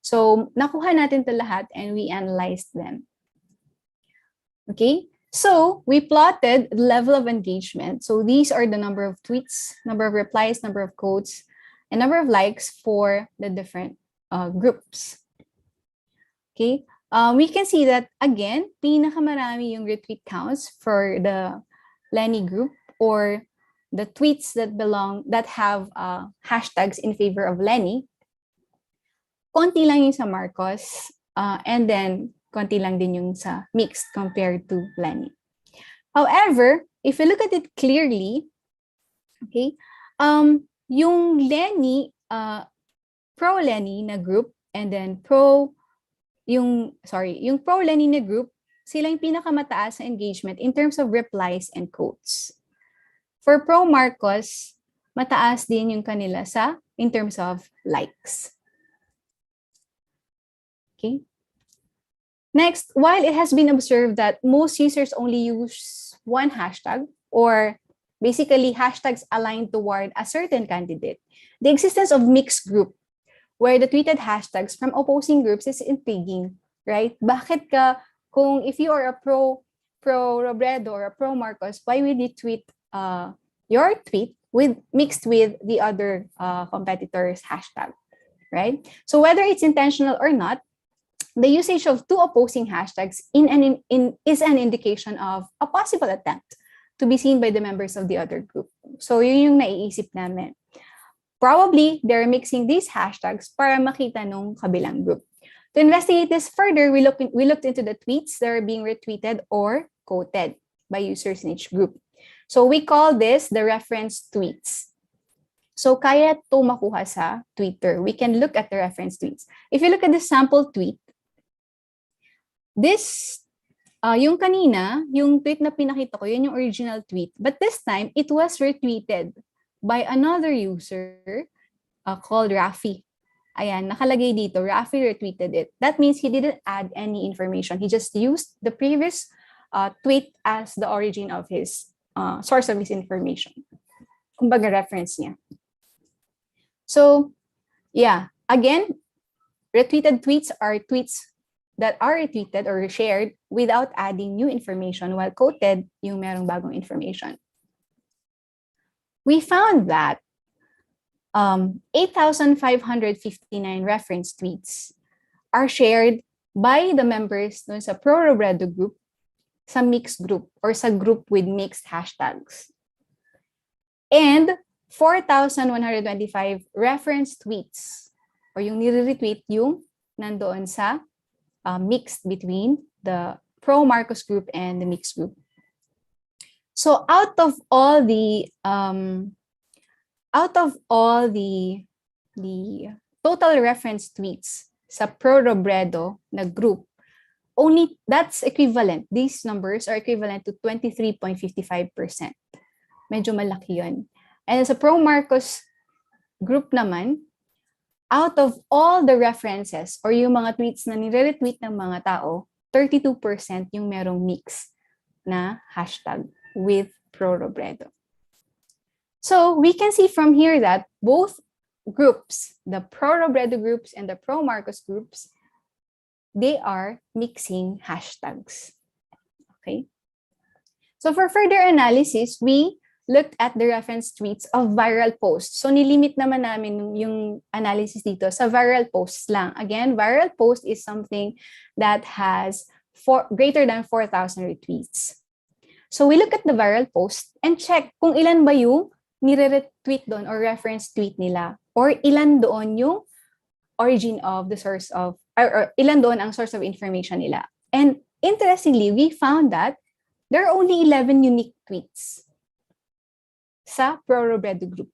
E: So, nakuha natin ito lahat and we analyzed them. Okay? So, we plotted the level of engagement. So, these are the number of tweets, number of replies, number of quotes, and number of likes for the different groups. Okay? We can see that, again, pinakamarami yung retweet counts for the Lenny group or the tweets that have hashtags in favor of Lenny. Konti lang yung sa Marcos, and then konti lang din yung sa mixed compared to Lenny. However, if you look at it clearly, okay, yung Lenny, pro-Lenny na group, and then yung pro-Lenny na group, sila yung pinakamataas sa engagement in terms of replies and quotes. For ProMarcos, mataas din yung kanila in terms of likes. Okay. Next, while it has been observed that most users only use one hashtag, or basically hashtags aligned toward a certain candidate, the existence of mixed group, where the tweeted hashtags from opposing groups is intriguing, right? Bakit if you are a pro-Robredo or a pro-Marcos, why would you tweet your tweet mixed with the other competitors' hashtag, right? So whether it's intentional or not, the usage of two opposing hashtags is an indication of a possible attempt to be seen by the members of the other group. So yun yung naiisip namin. Probably, they're mixing these hashtags para makita nung kabilang group. To investigate this further, we looked into the tweets that are being retweeted or quoted by users in each group. So we call this the reference tweets. So kaya to makuha sa Twitter. We can look at the reference tweets. If you look at the sample tweet, this, yung kanina, yung tweet na pinakita ko, yun yung original tweet. But this time, it was retweeted by another user called Rafi. Ayan, nakalagay dito, Rafi retweeted it. That means he didn't add any information. He just used the previous tweet as the origin of his source of his information. Kumbaga reference niya. So, yeah, again, retweeted tweets are tweets that are retweeted or shared without adding new information, while quoted, yung merong bagong information. We found that 8,559 reference tweets are shared by the members dun sa pro-Robredo group, sa mixed group, or sa group with mixed hashtags. And 4,125 reference tweets, or yung nire-retweet yung nandoon sa mixed between the pro-Marcos group and the mixed group. So out of all the total reference tweets sa pro-Robredo na group, only that's equivalent. These numbers are equivalent to 23.55%. Medyo malaki yun. And sa ProMarcos group naman, out of all the references or yung mga tweets na nire-retweet ng mga tao, 32% yung merong mix na hashtag with pro-Robredo. So we can see from here that both groups, the pro-Robredo groups and the pro-Marcos groups, they are mixing hashtags. Okay. So for further analysis, we looked at the reference tweets of viral posts. So nilimit naman namin yung analysis dito sa viral posts lang. Again, viral post is something that has greater than 4,000 retweets. So we look at the viral post and check kung ilan ba yung nire-retweet doon or reference tweet nila, or ilan doon yung origin of the source of, or ilan doon ang source of information nila. And interestingly, we found that there are only 11 unique tweets sa pro-Robredo group.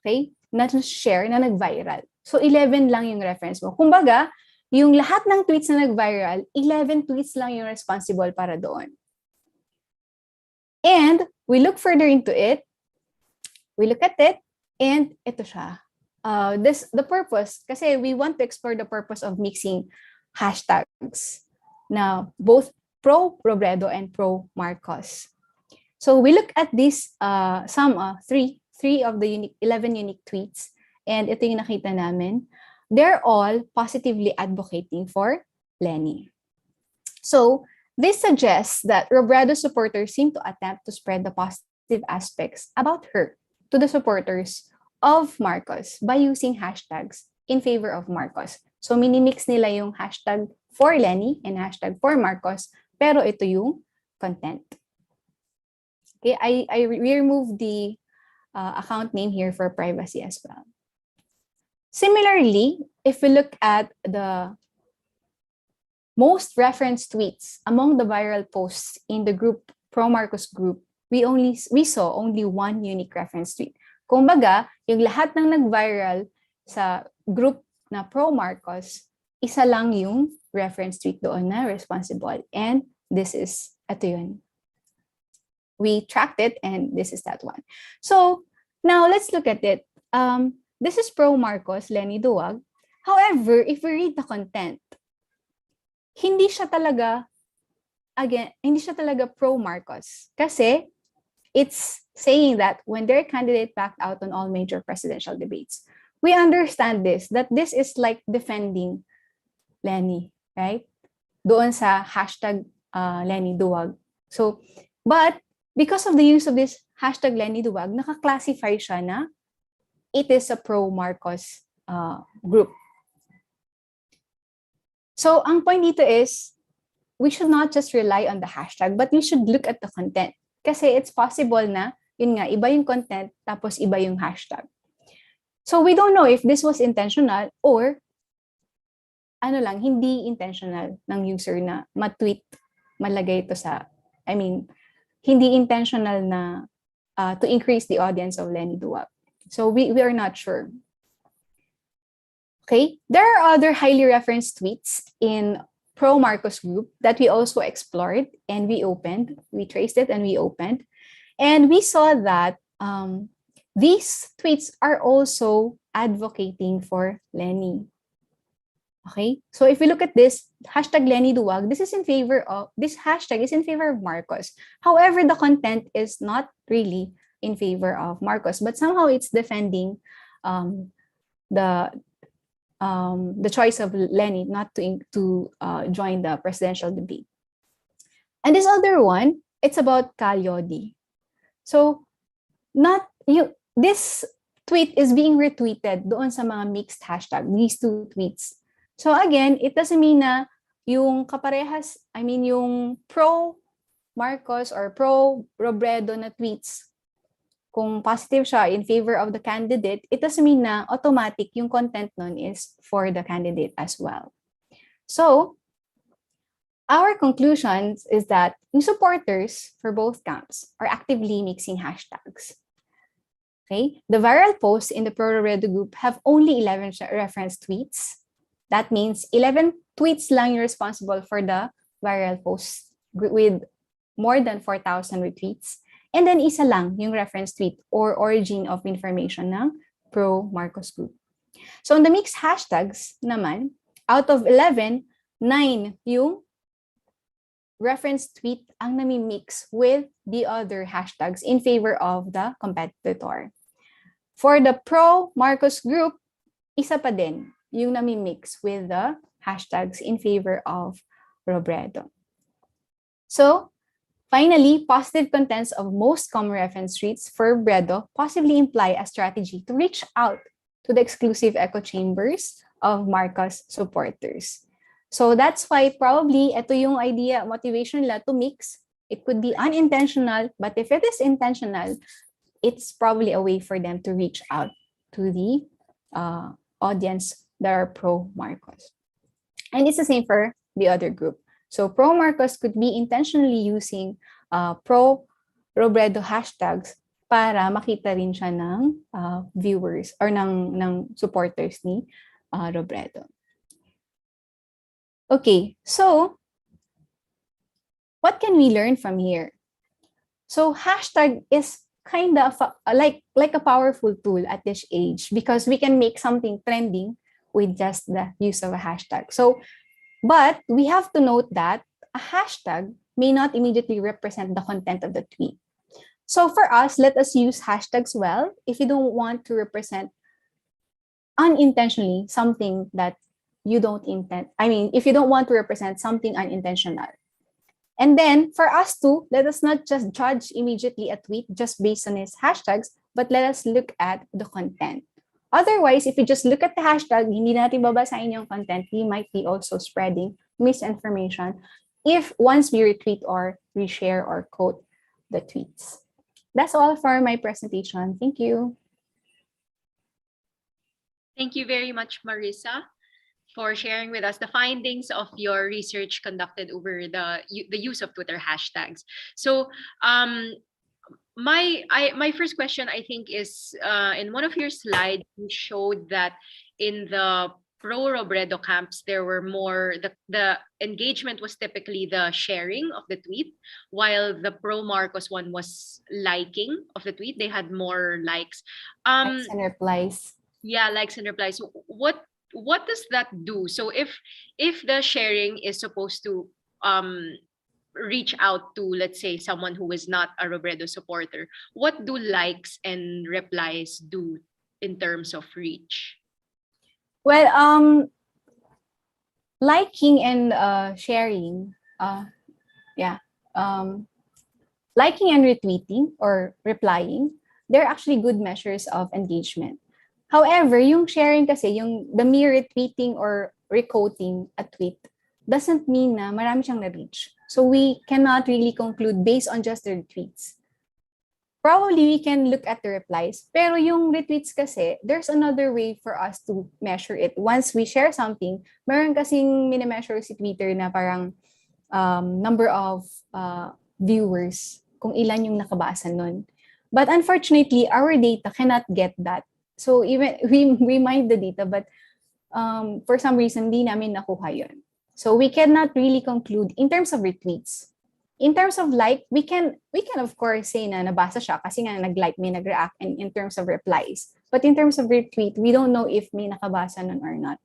E: Okay? Na-share, na nag-viral. So 11 lang yung reference mo. Kumbaga, yung lahat ng tweets na nag-viral, 11 tweets lang yung responsible para doon. And we look further into it. We look at it, and ito siya. The purpose, kasi we want to explore the purpose of mixing hashtags na both pro-Robredo and pro-Marcos. So we look at this three of the 11 unique tweets, and ito yung nakita namin. They're all positively advocating for Leni. So this suggests that Robredo supporters seem to attempt to spread the positive aspects about her to the supporters of Marcos by using hashtags in favor of Marcos. So minimix nila yung hashtag for Leni and hashtag for Marcos, pero ito yung content. Okay, I removed the account name here for privacy as well. Similarly, if we look at the most referenced tweets among the viral posts in the group ProMarcos group, we saw only one unique reference tweet. Kumbaga, yung lahat ng nag-viral sa group na ProMarcos, isa lang yung reference tweet doon na responsible. And this is, ito yun. We tracked it, and this is that one. So now let's look at it. This is ProMarcos, Leni Duwag. However, if we read the content, hindi siya talaga pro-Marcos. Kasi it's saying that when their candidate backed out on all major presidential debates, we understand that this is like defending Leni, right? Doon sa hashtag Leni Duwag. So, but because of the use of this hashtag Leni Duwag, naka-classify siya na it is a pro-Marcos group. So, ang point dito is, we should not just rely on the hashtag, but we should look at the content. Kasi it's possible na, yun nga, iba yung content, tapos iba yung hashtag. So, we don't know if this was intentional or hindi intentional ng user na ma-tweet, malagay ito sa, hindi intentional na to increase the audience of Leni Duwag. So, we are not sure. Okay, there are other highly referenced tweets in ProMarcos group that we also explored and we opened. We traced it and we opened. And we saw that these tweets are also advocating for Leni. Okay, so if we look at this, hashtag Leni Duwag, this hashtag is in favor of Marcos. However, the content is not really in favor of Marcos, but somehow it's defending the choice of Leni not to join the presidential debate. And this other one, it's about Calyodi. So, this tweet is being retweeted doon sa mga mixed hashtag, these two tweets. So again, it doesn't mean na yung kaparehas, yung pro-Marcos or pro-Robredo na tweets, kung positive siya in favor of the candidate, it doesn't mean na automatic yung content nun is for the candidate as well. So, our conclusions is that yung supporters for both camps are actively mixing hashtags. Okay, the viral posts in the ProRobredo group have only 11 reference tweets. That means 11 tweets lang yung responsible for the viral posts with more than 4,000 retweets. And then isa lang yung reference tweet or origin of information ng ProMarcos group. So on the mixed hashtags naman, out of 11, 9 yung reference tweet ang nami-mix with the other hashtags in favor of the competitor. For the ProMarcos group, isa pa din yung nami-mix with the hashtags in favor of Robredo. So, finally, positive contents of most common reference tweets for Robredo possibly imply a strategy to reach out to the exclusive echo chambers of Marcos supporters. So that's why probably ito yung idea, motivation nila to mix. It could be unintentional, but if it is intentional, it's probably a way for them to reach out to the audience that are pro-Marcos. And it's the same for the other group. So pro-Marcos could be intentionally using pro-Robredo hashtags para makita rin siya ng viewers or ng supporters ni Robredo. Okay, so what can we learn from here? So hashtag is kind of like a powerful tool at this age because we can make something trending with just the use of a hashtag. So, but we have to note that a hashtag may not immediately represent the content of the tweet. So for us, let us use hashtags well if you don't want to represent unintentionally something that you don't intend. I mean, if you don't want to represent something unintentional. And then for us too, let us not just judge immediately a tweet just based on its hashtags, but let us look at the content. Otherwise, if you just look at the hashtag, hindi natin babasahin yung content, we might be also spreading misinformation if once we retweet or reshare or quote the tweets. That's all for my presentation. Thank you.
A: Thank you very much, Marissa, for sharing with us the findings of your research conducted over the use of Twitter hashtags. So my first question, I think, is in one of your slides, you showed that in the pro-Robredo camps, there were more, the engagement was typically the sharing of the tweet, while the pro-Marcos one was liking of the tweet. They had more likes.
E: Likes and replies.
A: Yeah, likes and replies. So what does that do? So if the sharing is supposed to reach out to, let's say, someone who is not a Robredo supporter, what do likes and replies do in terms of reach?
E: Well, liking and sharing, liking and retweeting or replying, they're actually good measures of engagement. However, yung sharing kasi, the mere retweeting or requoting a tweet doesn't mean na marami siyang na-reach. So we cannot really conclude based on just the retweets. Probably we can look at the replies, pero yung retweets kasi, there's another way for us to measure it. Once we share something, meron kasing mini-measure si Twitter na parang number of viewers, kung ilan yung nakabasa nun. But unfortunately, our data cannot get that. So even we mined the data, but for some reason, di namin nakuha yun. So we cannot really conclude in terms of retweets. In terms of like, we can of course say na nabasa siya kasi nga nag-like, may nag-react in terms of replies. But in terms of retweet, we don't know if may nakabasa nun or not.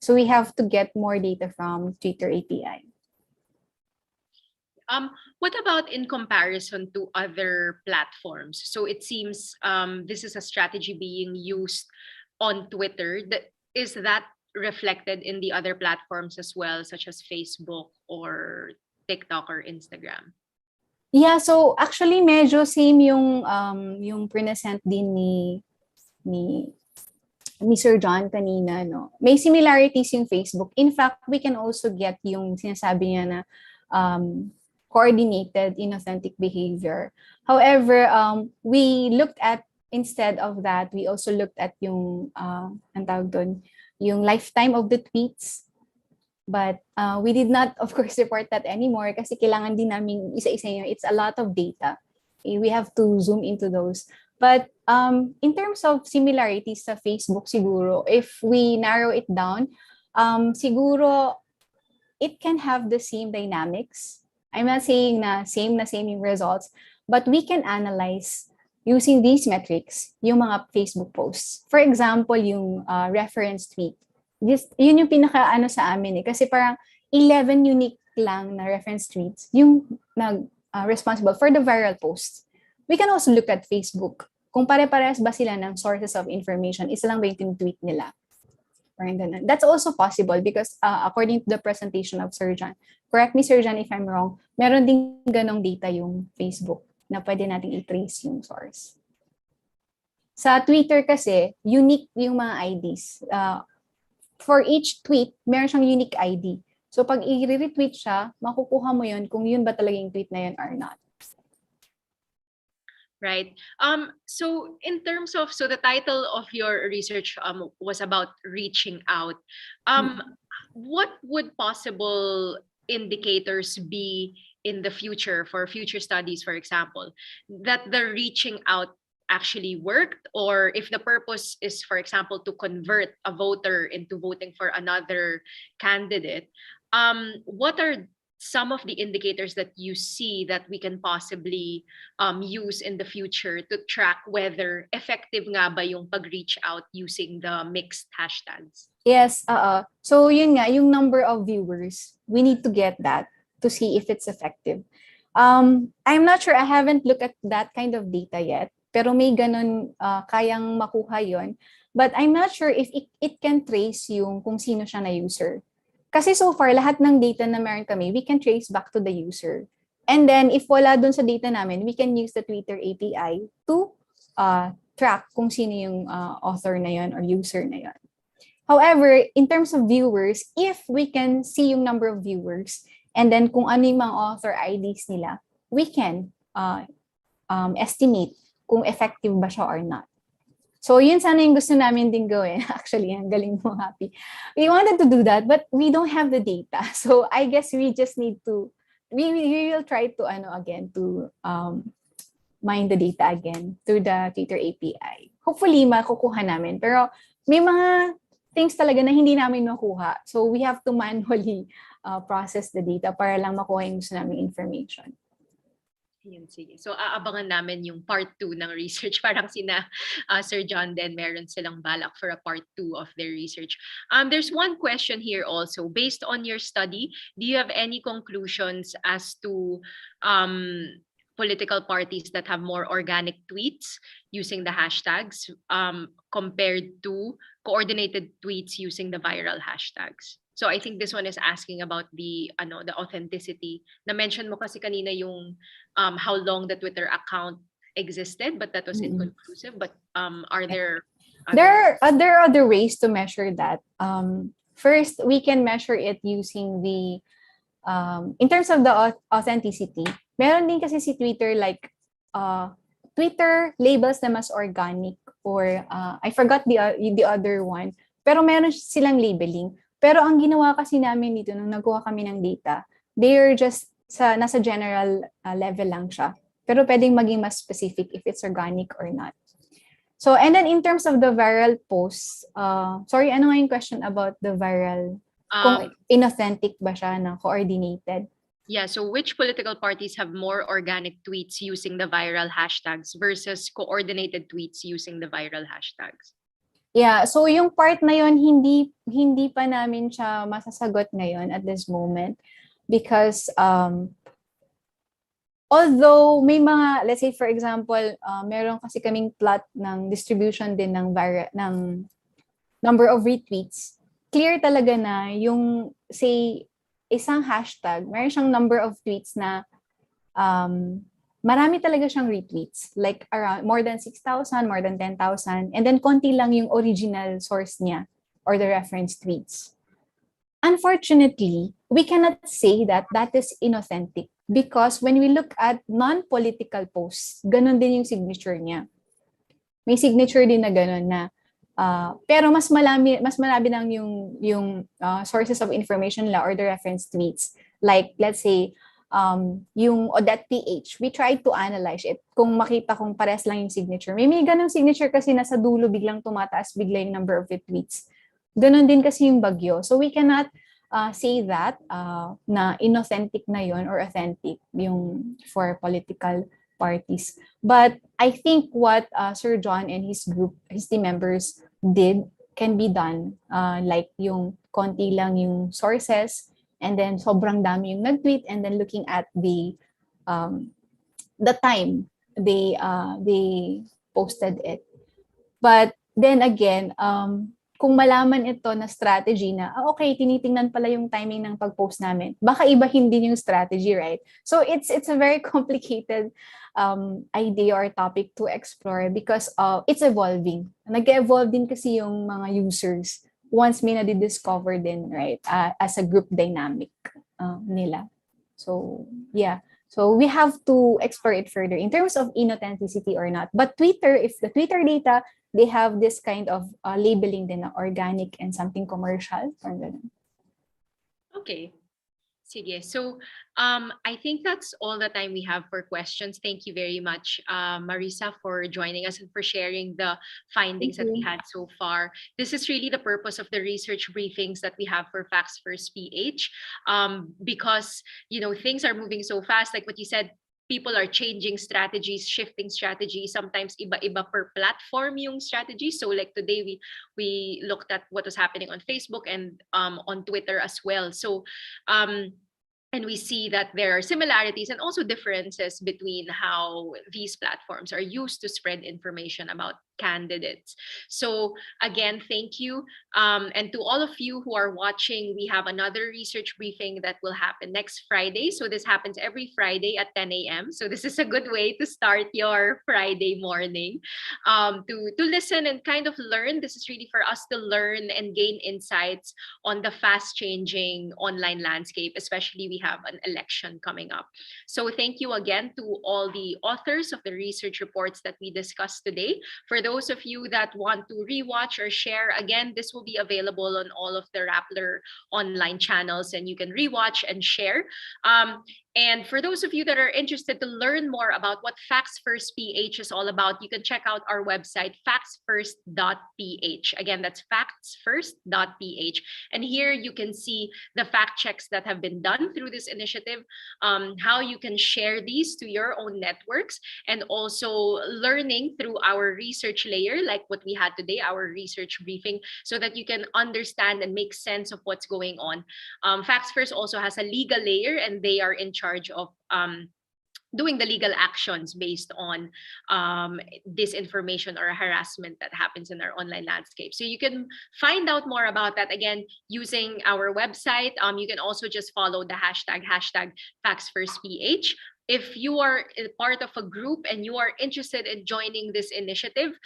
E: So we have to get more data from Twitter API.
A: What about in comparison to other platforms? So it seems this is a strategy being used on Twitter. Is that reflected in the other platforms as well, such as Facebook or TikTok or Instagram?
E: Yeah, so actually medyo same yung present din ni Sir John kanina, no. May similarities yung Facebook. In fact, we can also get yung sinasabi niya na coordinated inauthentic behavior. However, we looked at, instead of that, we also looked at yung ang tawag doon, yung lifetime of the tweets. But we did not, of course, report that anymore kasi kailangan din namin isa-isa yun. It's a lot of data. We have to zoom into those. But In terms of similarities sa Facebook siguro, if we narrow it down, siguro it can have the same dynamics. I'm not saying na same yung results, but we can analyze using these metrics yung mga Facebook posts. For example, yung reference tweet. Yun yung pinaka-ano sa amin kasi parang 11 unique lang na reference tweets yung responsible for the viral posts. We can also look at Facebook. Kung pare-parehas ba sila ng sources of information, isa lang ba yung tweet nila? That's also possible because according to the presentation of Sir John, correct me Sir John if I'm wrong, meron ding ganong data yung Facebook na pwede nating i-trace yung source. Sa Twitter kasi, unique yung mga IDs. For each tweet, meron siyang unique ID. So pag i-retweet siya, makukuha mo yun kung yun ba talaga yung tweet na yun or not.
A: Right. So in terms of, so the title of your research was about reaching out. What would possible indicators be in the future for future studies, for example, that the reaching out actually worked, or if the purpose is, for example, to convert a voter into voting for another candidate, what are some of the indicators that you see that we can possibly use in the future to track whether effective nga ba yung pag-reach out using the mixed hashtags?
E: Yes, so yun nga, yung number of viewers, we need to get that to see if it's effective. I'm not sure, I haven't looked at that kind of data yet, pero may ganun kayang makuha yon. But I'm not sure if it can trace yung kung sino siya na user. Kasi so far, lahat ng data na meron kami, we can trace back to the user. And then, if wala dun sa data namin, we can use the Twitter API to track kung sino yung author na yon or user na yon. However, in terms of viewers, if we can see yung number of viewers, and then kung ano yung mga author IDs nila, we can estimate kung effective ba siya or not. So yun sana yung gusto namin din gawin. Actually, ang galing mo, Happy. We wanted to do that, but we don't have the data. So I guess we just need to, we will try to mine the data again through the Twitter API. Hopefully, makukuha namin. Pero may mga things talaga na hindi namin makuha. So we have to manually process the data para lang makuha yung gusto namin information.
A: Yun, sige. So aabangan namin yung part 2 ng research. Parang sina Sir John din, meron silang balak for a part 2 of their research. There's one question here also. Based on your study, do you have any conclusions as to political parties that have more organic tweets using the hashtags compared to coordinated tweets using the viral hashtags? So I think this one is asking about the authenticity. Na-mention mo kasi kanina yung how long the Twitter account existed, but that was inconclusive. But are there
E: There are other ways to measure that. First, we can measure it using the in terms of the authenticity. Meron din kasi si Twitter like Twitter labels na mas organic, or I forgot the other one. Pero meron silang labeling. Pero ang ginawa kasi namin dito nung nagkuha kami ng data, they're just nasa general level lang siya. Pero pwedeng maging mas specific if it's organic or not. So, and then in terms of the viral posts, sorry, ano nga yung question about the viral? Kung inauthentic ba siya na coordinated?
A: Yeah, so which political parties have more organic tweets using the viral hashtags versus coordinated tweets using the viral hashtags?
E: Yeah, so yung part na yun, hindi pa namin siya masasagot ngayon at this moment because although may mga, let's say for example, meron kasi kaming plot ng distribution din ng number of retweets, clear talaga na yung say isang hashtag, meron siyang number of tweets na marami talaga siyang retweets, like around more than 6,000, more than 10,000, and then konti lang yung original source niya or the reference tweets. Unfortunately, we cannot say that that is inauthentic because when we look at non-political posts, ganun din yung signature niya. May signature din na ganun na pero mas marami lang yung sources of information nila or the reference tweets. Like let's say yung Odette PH, we tried to analyze it. Kung makita kung pares lang yung signature. May ganang signature kasi nasa dulo biglang tumataas bigla yung number of retweets. Ganon din kasi yung bagyo. So we cannot say that na inauthentic na yon or authentic yung for political parties. But I think what Sir John and his group, his team members did can be done. Like yung konti lang yung sources, and then sobrang dami yung nag-tweet, and then looking at the time they posted it. But then again, kung malaman ito na strategy na, okay, tinitingnan pala yung timing ng pag-post namin, baka ibahin din yung strategy, right? So it's a very complicated idea or topic to explore because it's evolving. Nag-evolve din kasi yung mga users once may na-discover din, right, as a group dynamic nila. So, yeah. So, we have to explore it further in terms of inauthenticity or not. But Twitter, if the Twitter data, they have this kind of labeling din na organic and something commercial.
A: Okay. Sige. So, I think that's all the time we have for questions. Thank you very much, Marissa, for joining us and for sharing the findings that we had so far. This is really the purpose of the research briefings that we have for Facts First PH, because, you know, things are moving so fast. Like what you said, people are changing strategies, shifting strategies, sometimes iba-iba per platform yung strategy. So like today, we looked at what was happening on Facebook and on Twitter as well. So and we see that there are similarities and also differences between how these platforms are used to spread information about candidates. So again, thank you. And to all of you who are watching, we have another research briefing that will happen next Friday. So this happens every Friday at 10 a.m. So this is a good way to start your Friday morning, to listen and kind of learn. This is really for us to learn and gain insights on the fast changing online landscape, especially we have an election coming up. So thank you again to all the authors of the research reports that we discussed today. For those of you that want to rewatch or share, again, this will be available on all of the Rappler online channels, and you can rewatch and share. And for those of you that are interested to learn more about what Facts First PH is all about, you can check out our website, factsfirst.ph. Again, that's factsfirst.ph. And here you can see the fact checks that have been done through this initiative, how you can share these to your own networks, and also learning through our research layer, like what we had today, our research briefing, so that you can understand and make sense of what's going on. Facts First also has a legal layer, and they are in charge of doing the legal actions based on disinformation or harassment that happens in our online landscape. So you can find out more about that, again, using our website. You can also just follow the hashtag FactsFirstPH. If you are part of a group and you are interested in joining this initiative,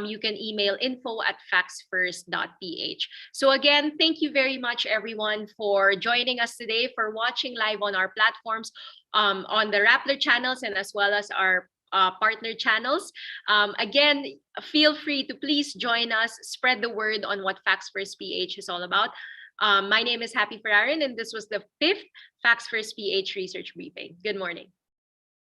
A: you can email info@factsfirst.ph. So again, thank you very much, everyone, for joining us today, for watching live on our platforms, on the Rappler channels, and as well as our partner channels. Again, feel free to please join us, spread the word on what Facts First PH is all about. My name is Happy Ferrarin, and this was the 5th Facts First PH research briefing. Good morning.